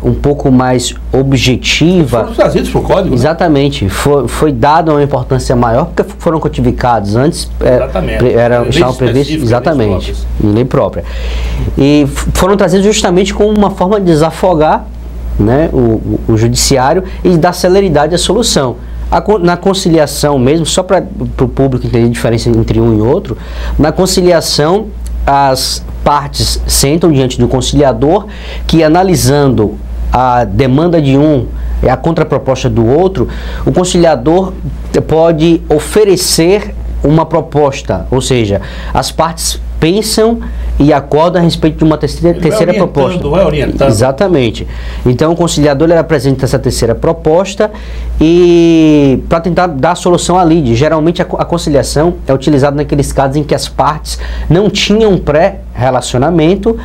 um pouco mais objetiva. Foram trazidos para o código. Exatamente. Né? Foi dada uma importância maior porque foram codificados. Antes estavam previstos exatamente em lei própria. E foram trazidos justamente como uma forma de desafogar, né, o judiciário e dar celeridade à solução. Na conciliação mesmo, só para o público entender a diferença entre um e outro, na conciliação as partes sentam diante do conciliador, que, analisando a demanda de um e a contraproposta do outro, o conciliador pode oferecer uma proposta, ou seja, as partes pensam e acorda a respeito de uma terceira proposta. Vai orientando. Exatamente. Então o conciliador ele apresenta essa terceira proposta e para tentar dar a solução à lide. Geralmente a conciliação é utilizada naqueles casos em que as partes não tinham pré-relacionamento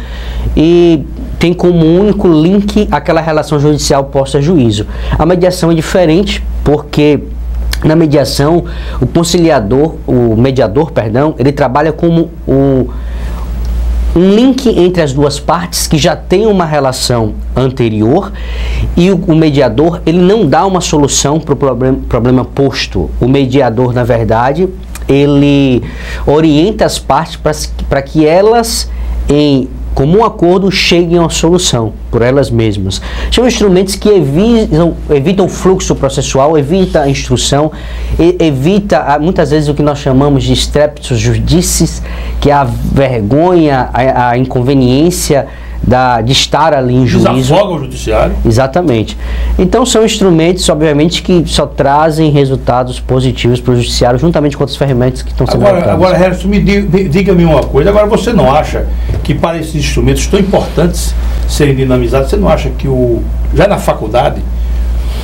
e tem como único link aquela relação judicial posta a juízo. A mediação é diferente porque na mediação o mediador, ele trabalha como um link entre as duas partes que já tem uma relação anterior, e o mediador ele não dá uma solução para o problema posto. O mediador, na verdade, ele orienta as partes para que elas, em comum acordo, cheguem a uma solução por elas mesmas. São instrumentos que evitam o fluxo processual, evita a instrução, evita muitas vezes o que nós chamamos de streptus judicis, que é a vergonha, a inconveniência de estar ali em juízo. Desafoga o judiciário. Exatamente. Então são instrumentos, obviamente, que só trazem resultados positivos para o judiciário, juntamente com outras ferramentas que estão sendo adotadas. Agora, Harrison, diga-me uma coisa. Agora, você não acha que para esses instrumentos tão importantes serem dinamizados, você não acha que já na faculdade,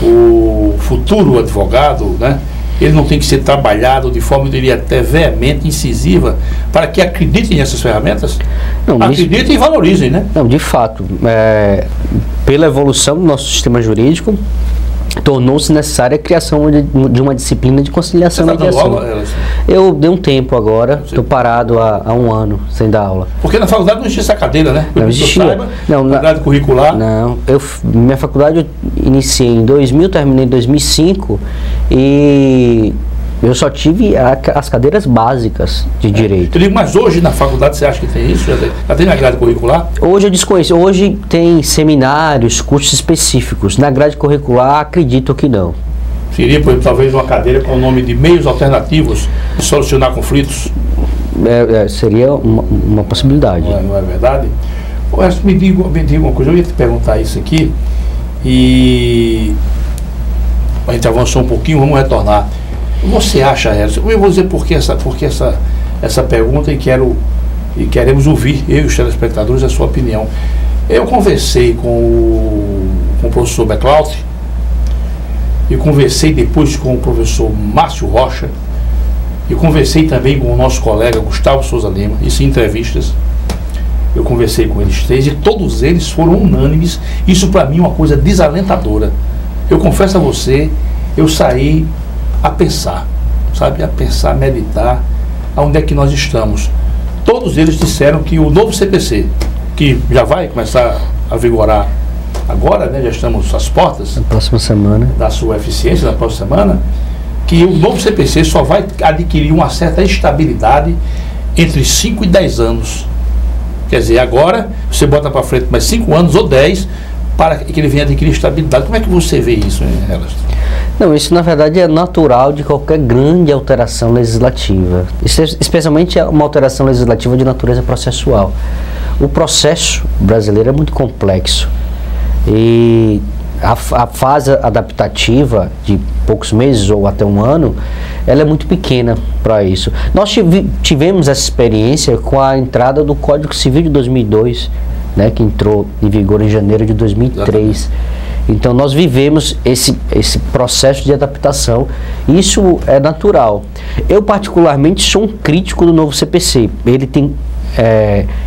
o futuro advogado, né, ele não tem que ser trabalhado de forma, eu diria, até veemente, incisiva, para que acreditem nessas ferramentas? Não, acreditem e valorizem, né? Não, de fato, pela evolução do nosso sistema jurídico, tornou-se necessária a criação de uma disciplina de conciliação e mediação. Eu dei um tempo agora, estou parado há um ano sem dar aula. Porque na faculdade não existia essa cadeira, né? Não existia. Na grade curricular. Não, minha faculdade eu iniciei em 2000, terminei em 2005 e eu só tive as cadeiras básicas de direito. Eu digo, mas hoje na faculdade você acha que tem isso? Já tem na grade curricular? Hoje eu desconheço. Hoje tem seminários, cursos específicos. Na grade curricular, acredito que não. Seria, por exemplo, talvez uma cadeira com o nome de meios alternativos de solucionar conflitos? Seria uma possibilidade. Não é verdade? Me diga uma coisa, eu ia te perguntar isso aqui e a gente avançou um pouquinho, vamos retornar. Você acha, Harrison? Eu vou dizer por que essa pergunta e queremos ouvir, eu e os telespectadores, a sua opinião. Eu conversei com o professor Beclaut e conversei depois com o professor Márcio Rocha e conversei também com o nosso colega Gustavo Souza Lima, isso em entrevistas. Eu conversei com eles três e todos eles foram unânimes. Isso para mim é uma coisa desalentadora. Eu confesso a você, eu saí a pensar, sabe? A pensar, meditar, aonde é que nós estamos. Todos eles disseram que o novo CPC, que já vai começar a vigorar agora, né? Já estamos às portas. Na próxima semana. Da sua eficiência, na próxima semana, que o novo CPC só vai adquirir uma certa estabilidade entre 5 e 10 anos. Quer dizer, agora você bota para frente mais 5 anos ou 10 para que ele venha adquirir estabilidade. Como é que você vê isso, Harrison? Não, isso na verdade é natural de qualquer grande alteração legislativa, especialmente uma alteração legislativa de natureza processual. O processo brasileiro é muito complexo e a fase adaptativa de poucos meses ou até um ano, ela é muito pequena para isso. Nós tivemos essa experiência com a entrada do Código Civil de 2002, né, que entrou em vigor em janeiro de 2003. Exatamente. Então nós vivemos esse processo de adaptação, isso é natural. Eu particularmente sou um crítico do novo CPC, ele tem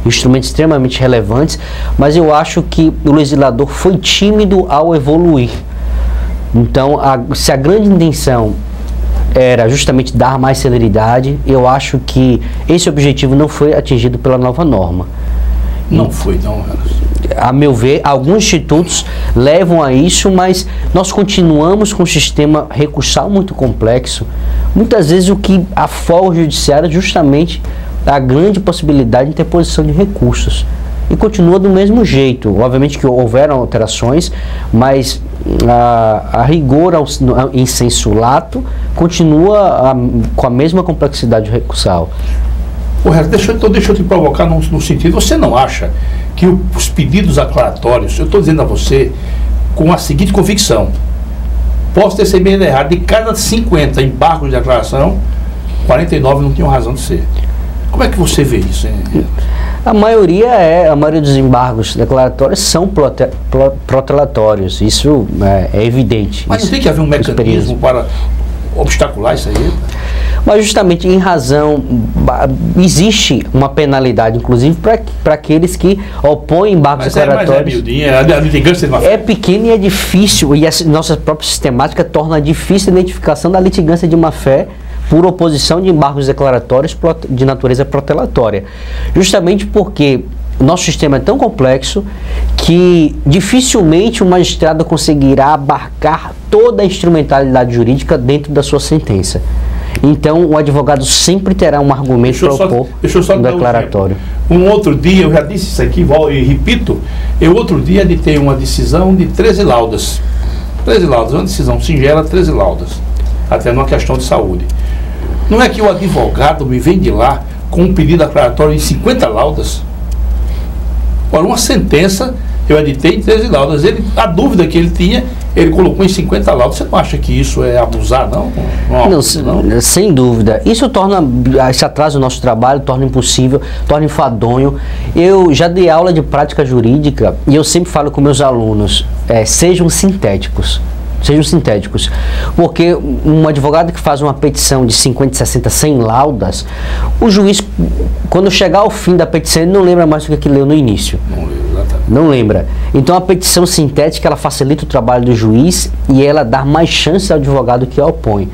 instrumentos extremamente relevantes, mas eu acho que o legislador foi tímido ao evoluir. Então se a grande intenção era justamente dar mais celeridade, eu acho que esse objetivo não foi atingido pela nova norma. Não foi, não. A meu ver, alguns institutos levam a isso, mas nós continuamos com um sistema recursal muito complexo. Muitas vezes o que afoga o judiciário é justamente a grande possibilidade de interposição de recursos. E continua do mesmo jeito. Obviamente que houveram alterações, mas a rigor em sensu lato continua com a mesma complexidade recursal. Deixa eu te provocar no sentido, você não acha que os pedidos aclaratórios, eu estou dizendo a você com a seguinte convicção, posso ter sido bem errado, de cada 50 embargos de aclaração, 49 não tinham razão de ser. Como é que você vê isso, hein? A maioria dos embargos declaratórios são protelatórios, isso é evidente. Mas não tem que haver um mecanismo para obstacular isso aí? Mas justamente em razão, existe uma penalidade, inclusive, para aqueles que opõem embargos declaratórios. É pequeno e é difícil, e a nossa própria sistemática torna difícil a identificação da litigância de má-fé por oposição de embargos declaratórios de natureza protelatória. Justamente porque o nosso sistema é tão complexo que dificilmente o magistrado conseguirá abarcar toda a instrumentalidade jurídica dentro da sua sentença. Então, o advogado sempre terá um argumento para opor no declaratório. Um outro dia, eu já disse isso aqui, e repito, outro dia editei uma decisão de 13 laudas. 13 laudas, uma decisão singela, 13 laudas. Até numa questão de saúde. Não é que o advogado me vem de lá com um pedido declaratório de 50 laudas? Ora, uma sentença, eu editei em 13 laudas. A dúvida que ele tinha, ele colocou em 50 laudas. Você não acha que isso é abusar, não? Não, sem dúvida. Isso atrasa o nosso trabalho, torna impossível, torna enfadonho. Eu já dei aula de prática jurídica e eu sempre falo com meus alunos, sejam sintéticos. Sejam sintéticos, porque um advogado que faz uma petição de 50, 60, 100 laudas, o juiz, quando chegar ao fim da petição, ele não lembra mais do que leu no início. Não lembra. Então a petição sintética, ela facilita o trabalho do juiz e ela dá mais chance ao advogado que a opõe.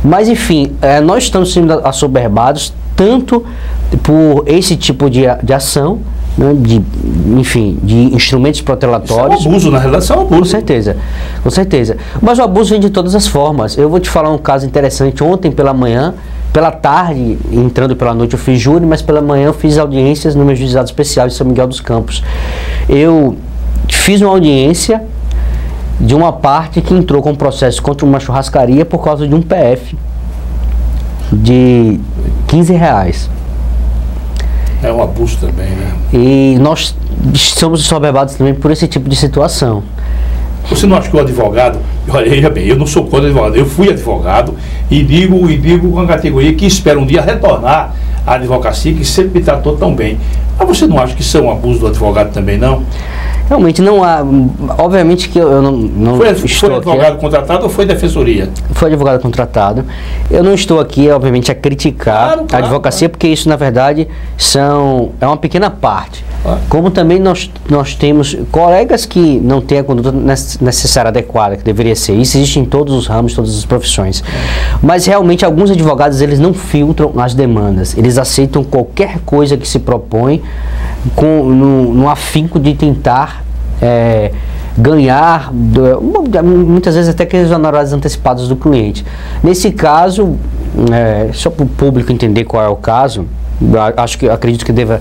Mas enfim, nós estamos sendo assoberbados tanto por esse tipo de ação, né, de instrumentos protelatórios. Isso é um abuso, na realidade, isso é um abuso. Com certeza. Mas o abuso vem de todas as formas. Eu vou te falar um caso interessante. Ontem pela manhã, pela tarde, entrando pela noite eu fiz júri, mas pela manhã eu fiz audiências no meu juizado especial de São Miguel dos Campos. Eu fiz uma audiência de uma parte que entrou com um processo contra uma churrascaria por causa de um PF de R$15. É um abuso também, né? E nós somos assoberbados também por esse tipo de situação. Você não acha que o advogado... Olha, veja bem, eu não sou contra advogado, eu fui advogado e digo com a categoria que espera um dia retornar à advocacia, que sempre me tratou tão bem. Mas você não acha que isso é um abuso do advogado também, não? Realmente não há... Obviamente que eu não foi advogado contratado ou foi defensoria? Foi advogado contratado. Eu não estou aqui, obviamente, a criticar a advocacia, porque isso, na verdade, é uma pequena parte. Como também nós temos colegas que não têm a conduta necessária, adequada, que deveria ser. Isso existe em todos os ramos, todas as profissões. Mas, realmente, alguns advogados, eles não filtram as demandas. Eles aceitam qualquer coisa que se propõe no afinco de tentar ganhar, muitas vezes até aqueles honorários antecipados do cliente. Nesse caso, só para o público entender qual é o caso, acredito que deva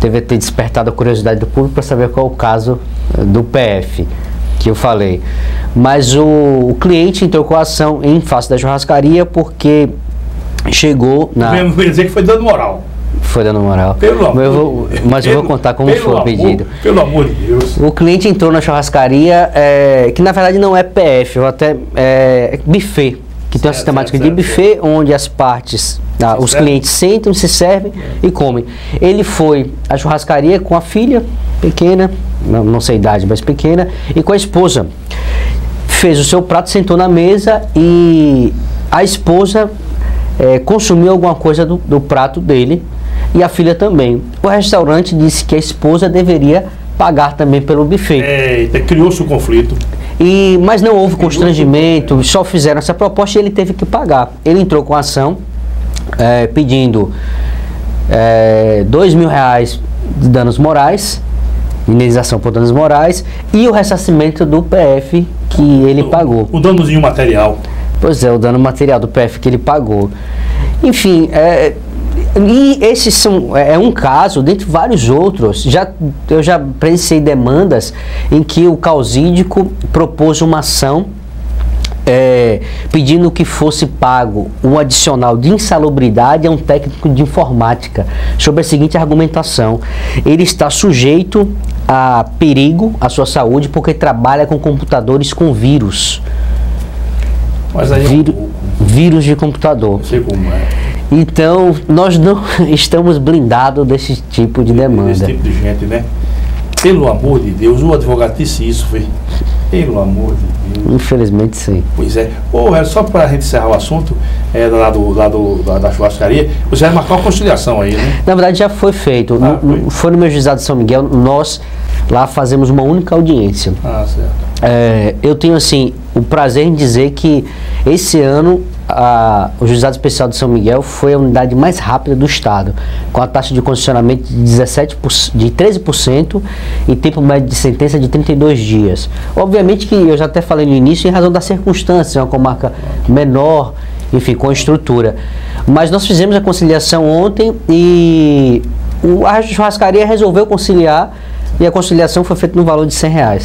ter despertado a curiosidade do público para saber qual é o caso do PF que eu falei. Mas o cliente entrou com a ação em face da churrascaria porque chegou na... Eu ia dizer que foi dando moral. Foi dando moral. Mas eu vou contar como foi o pedido. Pelo amor de Deus. O cliente entrou na churrascaria, que na verdade não é PF, ou até buffet, que tem uma sistemática de buffet, onde as partes, os clientes sentam, se servem e comem. Ele foi à churrascaria com a filha pequena, não sei a idade, mas pequena, e com a esposa. Fez o seu prato, sentou na mesa e a esposa consumiu alguma coisa do prato dele e a filha também. O restaurante disse que a esposa deveria pagar também pelo buffet. Criou-se o conflito. Mas não houve constrangimento, só fizeram essa proposta e ele teve que pagar. Ele entrou com a ação pedindo R$2.000 de danos morais, indenização por danos morais, e o ressarcimento do PF que ele pagou. O danozinho material. Pois é, o dano material do PF que ele pagou. Enfim, e esses é um caso, dentre vários outros. Eu já presenciei demandas em que o causídico propôs uma ação pedindo que fosse pago um adicional de insalubridade a um técnico de informática, sobre a seguinte argumentação: ele está sujeito a perigo à sua saúde porque trabalha com computadores com vírus. Mas aí vírus de computador. Não sei como é. Então, nós não estamos blindados desse tipo de demanda. Desse tipo de gente, né? Pelo amor de Deus, o advogado disse isso, foi. Pelo amor de Deus. Infelizmente, sim. Pois é. Só para a gente encerrar o assunto, da churrascaria, você vai marcar uma conciliação aí, né? Na verdade, já foi feito. Foi no meu juizado de São Miguel, nós lá fazemos uma única audiência. Ah, certo. Eu tenho, assim, o prazer em dizer que esse ano o Juizado Especial de São Miguel foi a unidade mais rápida do estado, com a taxa de condicionamento de 13% e tempo médio de sentença de 32 dias. Obviamente que eu já até falei no início, em razão das circunstâncias, é uma comarca menor, enfim, com estrutura. Mas nós fizemos a conciliação ontem e a churrascaria resolveu conciliar e a conciliação foi feita no valor de R$100.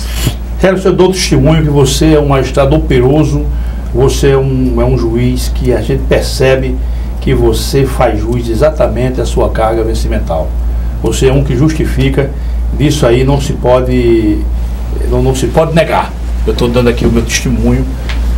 Quero que eu dou testemunho que você é um magistrado operoso, você é um juiz que a gente percebe que você faz jus exatamente à sua carga vencimental. Você é um que justifica, disso aí não se pode negar. Eu estou dando aqui o meu testemunho,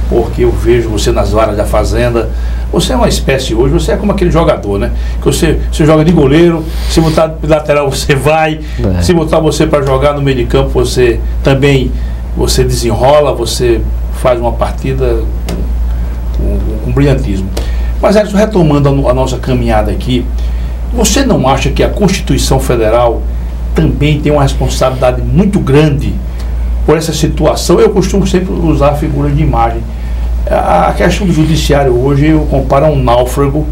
porque eu vejo você nas varas da fazenda. Você é uma espécie hoje, você é como aquele jogador, né? Que você joga de goleiro, se botar de lateral você vai, se botar você para jogar no meio de campo você também desenrola, você faz uma partida com brilhantismo. Mas, Edson, retomando a nossa caminhada aqui, você não acha que a Constituição Federal também tem uma responsabilidade muito grande por essa situação? Eu costumo sempre usar a figura de imagem. A questão do judiciário hoje eu comparo a um náufrago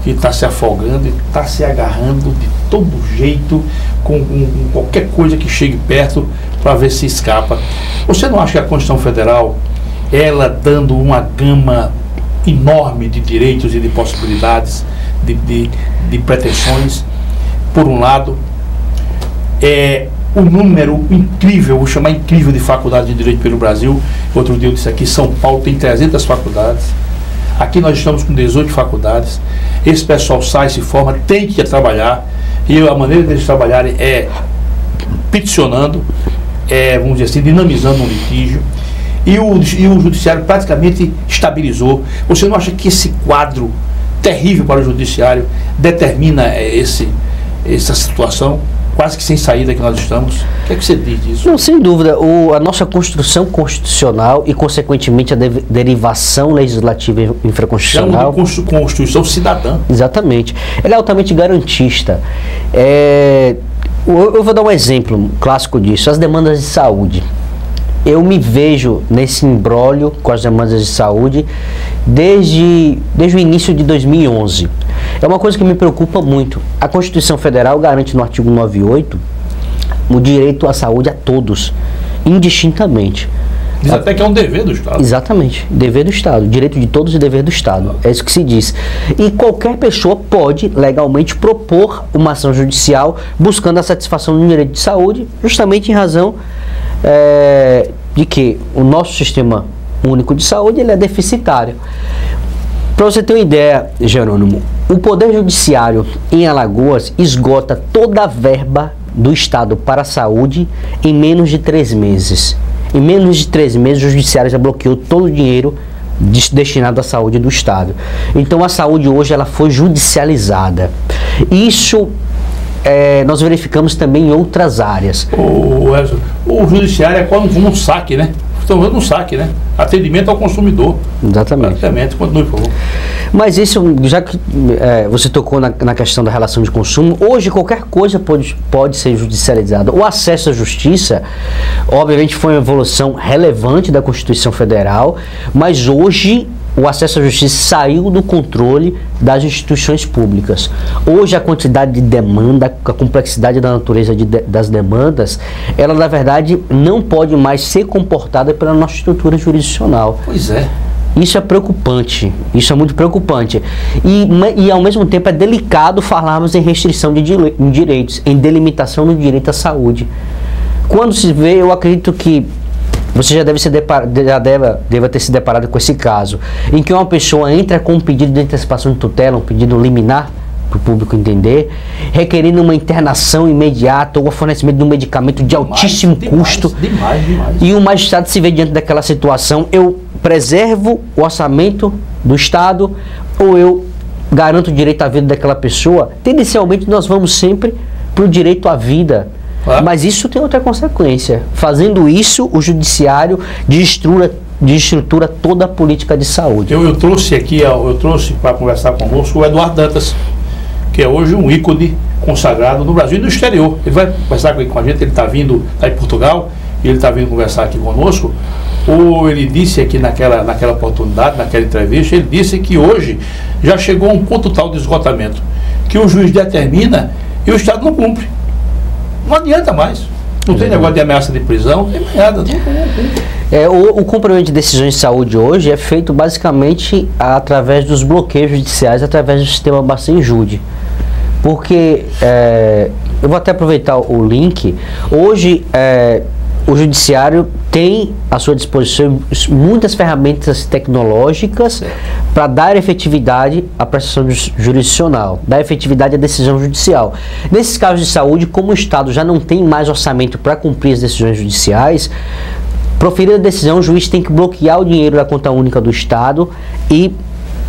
que está se afogando e está se agarrando de todo jeito com qualquer coisa que chegue perto para ver se escapa. Você não acha que a Constituição Federal, ela dando uma gama enorme de direitos e de possibilidades, de pretensões, por um lado, o número incrível, vou chamar incrível, de faculdades de direito pelo Brasil. Outro dia eu disse aqui, São Paulo tem 300 faculdades, aqui nós estamos com 18 faculdades, esse pessoal sai, se forma, tem que trabalhar, e a maneira deles trabalharem é peticionando, vamos dizer assim, dinamizando um litígio, e o judiciário praticamente estabilizou. Você não acha que esse quadro terrível para o judiciário determina essa situação quase que sem saída que nós estamos? O que é que você diz disso? Não, sem dúvida, a nossa construção constitucional e, consequentemente, a derivação legislativa infraconstitucional... É uma Constituição cidadã. Exatamente. Ela é altamente garantista. Eu vou dar um exemplo clássico disso, as demandas de saúde. Eu me vejo nesse imbróglio com as demandas de saúde desde o início de 2011. É uma coisa que me preocupa muito. A Constituição Federal garante no artigo 98 o direito à saúde a todos, indistintamente. Diz até que é um dever do Estado. Exatamente, dever do Estado, direito de todos e dever do Estado, é isso que se diz. E qualquer pessoa pode legalmente propor uma ação judicial buscando a satisfação do direito de saúde, justamente em razão de que o nosso sistema único de saúde ele é deficitário. Para você ter uma ideia, Jerônimo, o Poder Judiciário em Alagoas esgota toda a verba do Estado para a saúde em menos de 3 meses. Em menos de 3 meses, o Judiciário já bloqueou todo o dinheiro destinado à saúde do Estado. Então, a saúde hoje ela foi judicializada. Isso nós verificamos também em outras áreas. O Judiciário é como um saque, né? Estão dando um saque, né? Atendimento ao consumidor. Exatamente. Praticamente, continue, por favor. Mas isso, já que você tocou na questão da relação de consumo, hoje qualquer coisa pode ser judicializada. O acesso à justiça, obviamente, foi uma evolução relevante da Constituição Federal, mas hoje o acesso à justiça saiu do controle das instituições públicas. Hoje a quantidade de demanda, a complexidade da natureza das demandas, ela na verdade não pode mais ser comportada pela nossa estrutura jurisdicional. Pois é. Isso é preocupante, isso é muito preocupante. E ao mesmo tempo é delicado falarmos em restrição de direitos, em delimitação do direito à saúde. Quando se vê, eu acredito que você já deve ter se deparado com esse caso, em que uma pessoa entra com um pedido de antecipação de tutela, um pedido liminar, para o público entender, requerendo uma internação imediata ou o fornecimento de um medicamento de altíssimo custo. Demais. E o magistrado se vê diante daquela situação: eu preservo o orçamento do Estado ou eu garanta o direito à vida daquela pessoa, tendencialmente nós vamos sempre para o direito à vida. Mas isso tem outra consequência. Fazendo isso, o judiciário desestrutura toda a política de saúde. Eu trouxe para conversar conosco o Eduardo Dantas, que é hoje um ícone consagrado no Brasil e no exterior. Ele vai conversar com a gente, ele está vindo, está em Portugal, e ele está vindo conversar aqui conosco. Ele disse aqui naquela oportunidade, naquela entrevista, ele disse que hoje já chegou a um ponto tal de esgotamento, que o juiz determina e o Estado não cumpre. Não adianta mais. Não tem negócio de ameaça de prisão, não tem mais nada. O cumprimento de decisões de saúde hoje é feito basicamente através dos bloqueios judiciais, através do sistema Bacen-Jude. Porque, eu vou até aproveitar o link, hoje o judiciário tem à sua disposição muitas ferramentas tecnológicas para dar efetividade à prestação jurisdicional, dar efetividade à decisão judicial. Nesses casos de saúde, como o Estado já não tem mais orçamento para cumprir as decisões judiciais, proferida a decisão, o juiz tem que bloquear o dinheiro da conta única do Estado e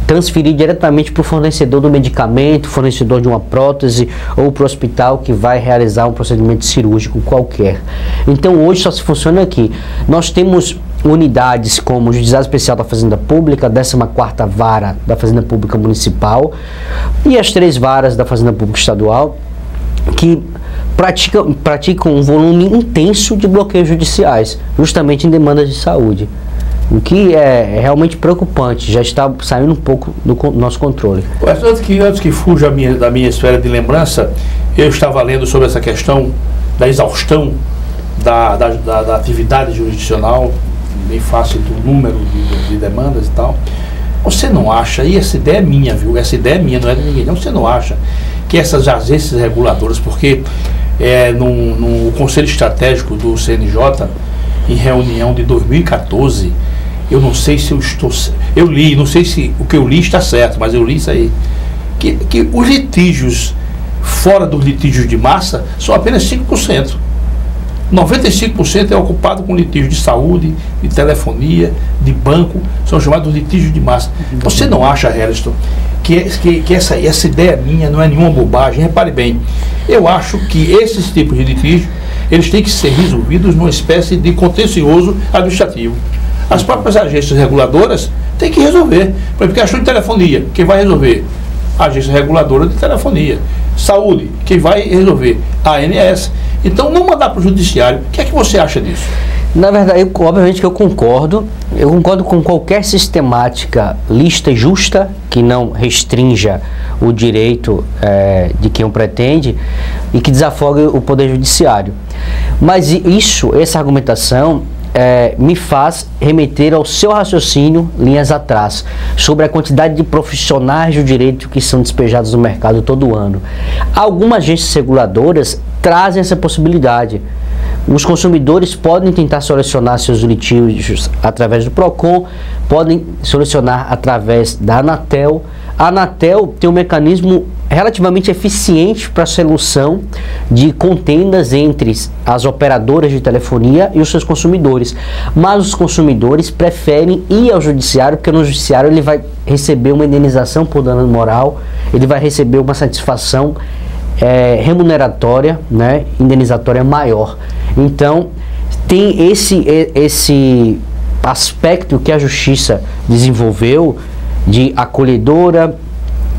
transferir diretamente para o fornecedor do medicamento, fornecedor de uma prótese ou para o hospital que vai realizar um procedimento cirúrgico qualquer. Então hoje só se funciona aqui. Nós temos unidades como o Juizado Especial da Fazenda Pública, a 14ª Vara da Fazenda Pública Municipal e as 3 varas da Fazenda Pública Estadual que praticam um volume intenso de bloqueios judiciais, justamente em demandas de saúde. O que é realmente preocupante, já está saindo um pouco do nosso controle. Antes que fuja da minha esfera de lembrança, eu estava lendo sobre essa questão da exaustão da atividade jurisdicional, bem fácil do número de demandas e tal. Você não acha, e essa ideia é minha, viu? Essa ideia é minha, não é de ninguém, não. Você não acha que essas agências reguladoras, porque no Conselho Estratégico do CNJ, em reunião de 2014, eu não sei se eu li, não sei se o que eu li está certo, mas eu li isso aí, que os litígios fora dos litígios de massa são apenas 5%. 95% é ocupado com litígios de saúde, de telefonia, de banco, são chamados litígios de massa. Você não acha, Hélio, que essa ideia minha não é nenhuma bobagem? Repare bem, eu acho que esses tipos de litígios, eles têm que ser resolvidos numa espécie de contencioso administrativo. As próprias agências reguladoras têm que resolver. Porque questão de telefonia, quem vai resolver? A agência reguladora de telefonia. Saúde, quem vai resolver? A ANS. Então, não mandar para o judiciário. O que é que você acha disso? Na verdade, obviamente que eu concordo com qualquer sistemática lista e justa que não restrinja o direito de quem o pretende e que desafogue o poder judiciário. Mas essa argumentação me faz remeter ao seu raciocínio linhas atrás, sobre a quantidade de profissionais do direito que são despejados no mercado todo ano. Algumas agências reguladoras trazem essa possibilidade. Os consumidores podem tentar solucionar seus litígios através do PROCON, podem solucionar através da Anatel. A Anatel tem um mecanismo relativamente eficiente para a solução de contendas entre as operadoras de telefonia e os seus consumidores. Mas os consumidores preferem ir ao judiciário, porque no judiciário ele vai receber uma indenização por dano moral, ele vai receber uma satisfação remuneratória, né, indenizatória maior. Então, tem esse aspecto que a Justiça desenvolveu de acolhedora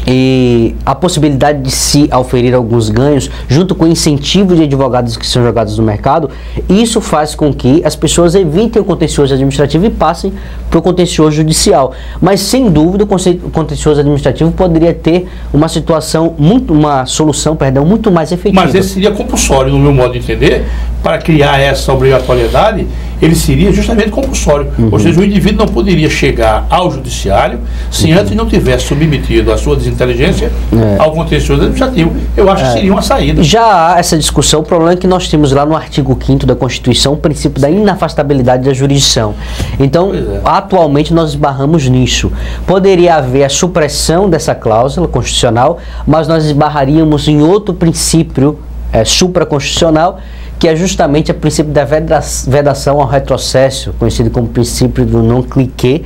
e a possibilidade de se auferir alguns ganhos, junto com o incentivo de advogados que são jogados no mercado. Isso faz com que as pessoas evitem o contencioso administrativo e passem para o contencioso judicial. Mas, sem dúvida, o contencioso administrativo poderia ter uma solução muito mais efetiva. Mas esse seria compulsório, no meu modo de entender. Para criar essa obrigatoriedade, ele seria justamente compulsório. Ou seja, o indivíduo não poderia chegar ao judiciário se antes não tivesse submetido a sua desinteligência ao contencioso administrativo. Eu acho que seria uma saída. Já há essa discussão. O problema é que nós temos lá no artigo 5º da Constituição o princípio da inafastabilidade da jurisdição. Então, atualmente nós esbarramos nisso. Poderia haver a supressão dessa cláusula constitucional, mas nós esbarraríamos em outro princípio supraconstitucional, que é justamente o princípio da vedação ao retrocesso, conhecido como princípio do não cliquet,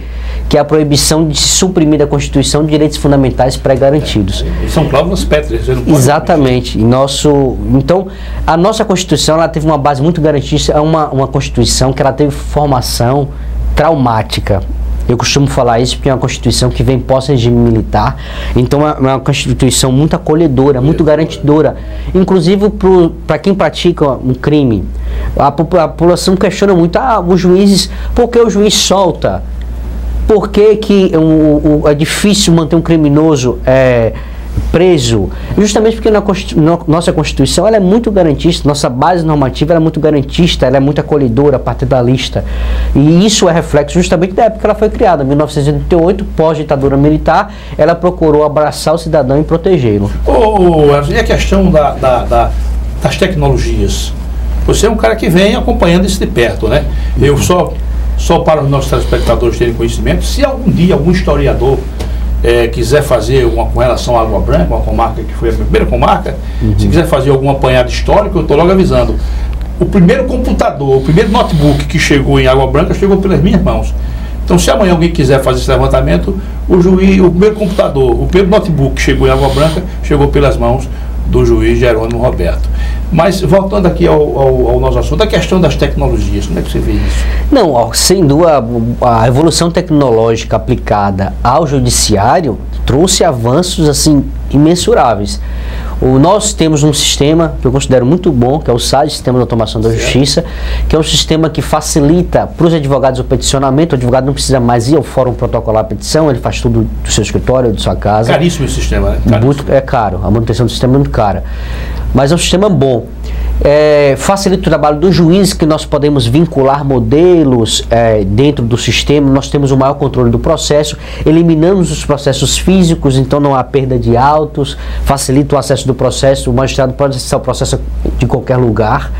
que é a proibição de se suprimir da Constituição direitos fundamentais pré-garantidos. São cláusulas pétreas. Exatamente. Então, a nossa Constituição ela teve uma base muito garantista, é uma Constituição que ela teve formação traumática. Eu costumo falar isso porque é uma Constituição que vem pós-regime militar, então é uma Constituição muito acolhedora, muito garantidora, inclusive para quem pratica um crime. A população questiona muito, os juízes, por que o juiz solta? Por que é difícil manter um criminoso preso? Justamente porque nossa Constituição ela é muito garantista, nossa base normativa ela é muito garantista, ela é muito acolhedora, partidarista. E isso é reflexo justamente da época que ela foi criada, 1988, pós-ditadura militar, ela procurou abraçar o cidadão e protegê-lo. E a questão das tecnologias? Você é um cara que vem acompanhando isso de perto, né? Eu só para os nossos telespectadores terem conhecimento, se algum dia algum historiador quiser fazer com relação à Água Branca, uma comarca que foi a primeira comarca, se quiser fazer algum apanhado histórico, eu estou logo avisando. O primeiro computador, o primeiro notebook que chegou em Água Branca chegou pelas minhas mãos. Então, se amanhã alguém quiser fazer esse levantamento, o primeiro computador, o primeiro notebook que chegou em Água Branca chegou pelas mãos do juiz Jerônimo Roberto. Mas, voltando aqui ao nosso assunto, a questão das tecnologias, como é que você vê isso? Não, sem dúvida, a evolução tecnológica aplicada ao judiciário trouxe avanços, assim, imensuráveis. Nós temos um sistema que eu considero muito bom, que é o SAD, Sistema de Automação da Justiça, que é um sistema que facilita para os advogados o peticionamento. O advogado não precisa mais ir ao fórum protocolar a petição, ele faz tudo do seu escritório, de sua casa. Caríssimo esse sistema, né? É caro, a manutenção do sistema é muito cara. Mas é um sistema bom. Facilita o trabalho do juiz, que nós podemos vincular modelos dentro do sistema, nós temos o maior controle do processo, eliminamos os processos físicos, então não há perda de autos, facilita o acesso do processo, o magistrado pode acessar o processo de qualquer lugar.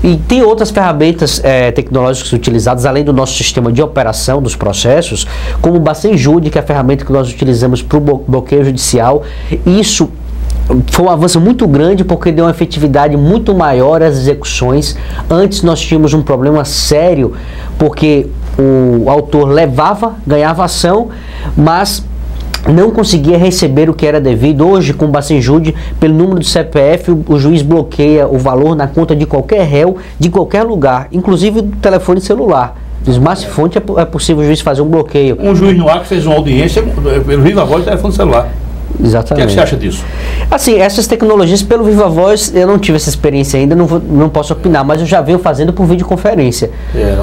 E tem outras ferramentas tecnológicas utilizadas, além do nosso sistema de operação dos processos, como o Bacenjude, que é a ferramenta que nós utilizamos para o bloqueio judicial. Isso foi um avanço muito grande porque deu uma efetividade muito maior às execuções. Antes nós tínhamos um problema sério porque o autor ganhava ação, mas não conseguia receber o que era devido. Hoje, com o Bacenjude, pelo número do CPF, o juiz bloqueia o valor na conta de qualquer réu, de qualquer lugar, inclusive do telefone celular. Do smartphone é possível o juiz fazer um bloqueio. Um juiz no Acre fez uma audiência pelo viva voz do telefone celular. Exatamente. O que você acha disso? Assim, essas tecnologias pelo Viva Voz, eu não tive essa experiência ainda, não posso opinar, mas eu já venho fazendo por videoconferência,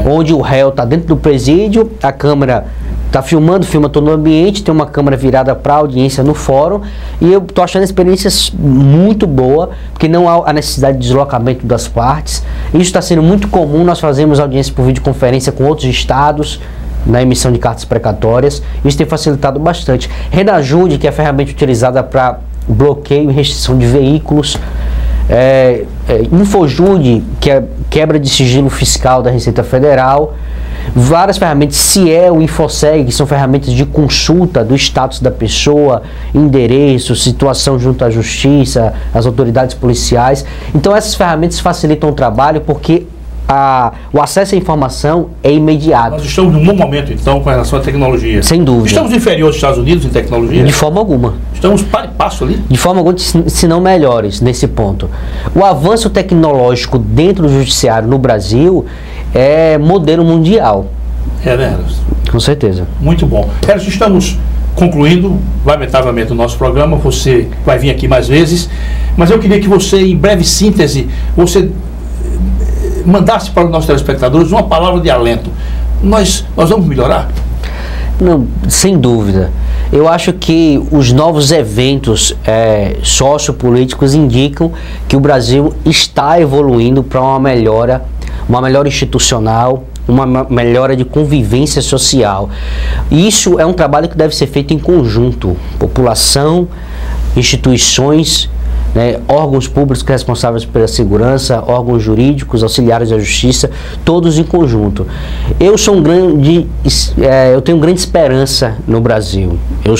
onde o réu está dentro do presídio, a câmera está filma todo o ambiente, tem uma câmera virada para a audiência no fórum, e eu estou achando a experiência muito boa, porque não há a necessidade de deslocamento das partes. Isso está sendo muito comum, nós fazemos audiência por videoconferência com outros estados, na emissão de cartas precatórias. Isso tem facilitado bastante. Renajude, que é a ferramenta utilizada para bloqueio e restrição de veículos. Infojude, que é quebra de sigilo fiscal da Receita Federal. Várias ferramentas, Ciel, Infoseg, que são ferramentas de consulta do status da pessoa, endereço, situação junto à justiça, às autoridades policiais. Então essas ferramentas facilitam o trabalho porque o acesso à informação é imediato. Nós estamos num bom momento, então, com relação à tecnologia. Sem dúvida. Estamos inferiores aos Estados Unidos em tecnologia? De forma alguma. Estamos para e passo ali? De forma alguma, se não melhores nesse ponto. O avanço tecnológico dentro do judiciário no Brasil é modelo mundial. Né? Com certeza. Muito bom. Estamos concluindo, lamentavelmente, o nosso programa. Você vai vir aqui mais vezes, mas eu queria que você, em breve síntese, você mandasse para os nossos telespectadores uma palavra de alento. Nós vamos melhorar? Não, sem dúvida. Eu acho que os novos eventos sociopolíticos indicam que o Brasil está evoluindo para uma melhora institucional, uma melhora de convivência social. E isso é um trabalho que deve ser feito em conjunto. População, instituições, órgãos públicos responsáveis pela segurança, órgãos jurídicos, auxiliares da justiça, todos em conjunto. Eu tenho grande esperança no Brasil. Eu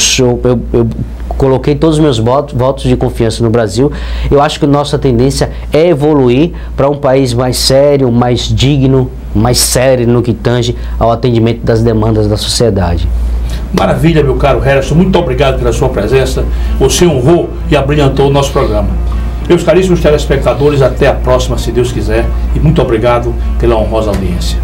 coloquei todos os meus votos de confiança no Brasil. Eu acho que nossa tendência é evoluir para um país mais sério, mais digno, mais sério no que tange ao atendimento das demandas da sociedade. Maravilha, meu caro Harrison, muito obrigado pela sua presença. Você honrou e abrilhantou o nosso programa. Meus caríssimos telespectadores, até a próxima, se Deus quiser, e muito obrigado pela honrosa audiência.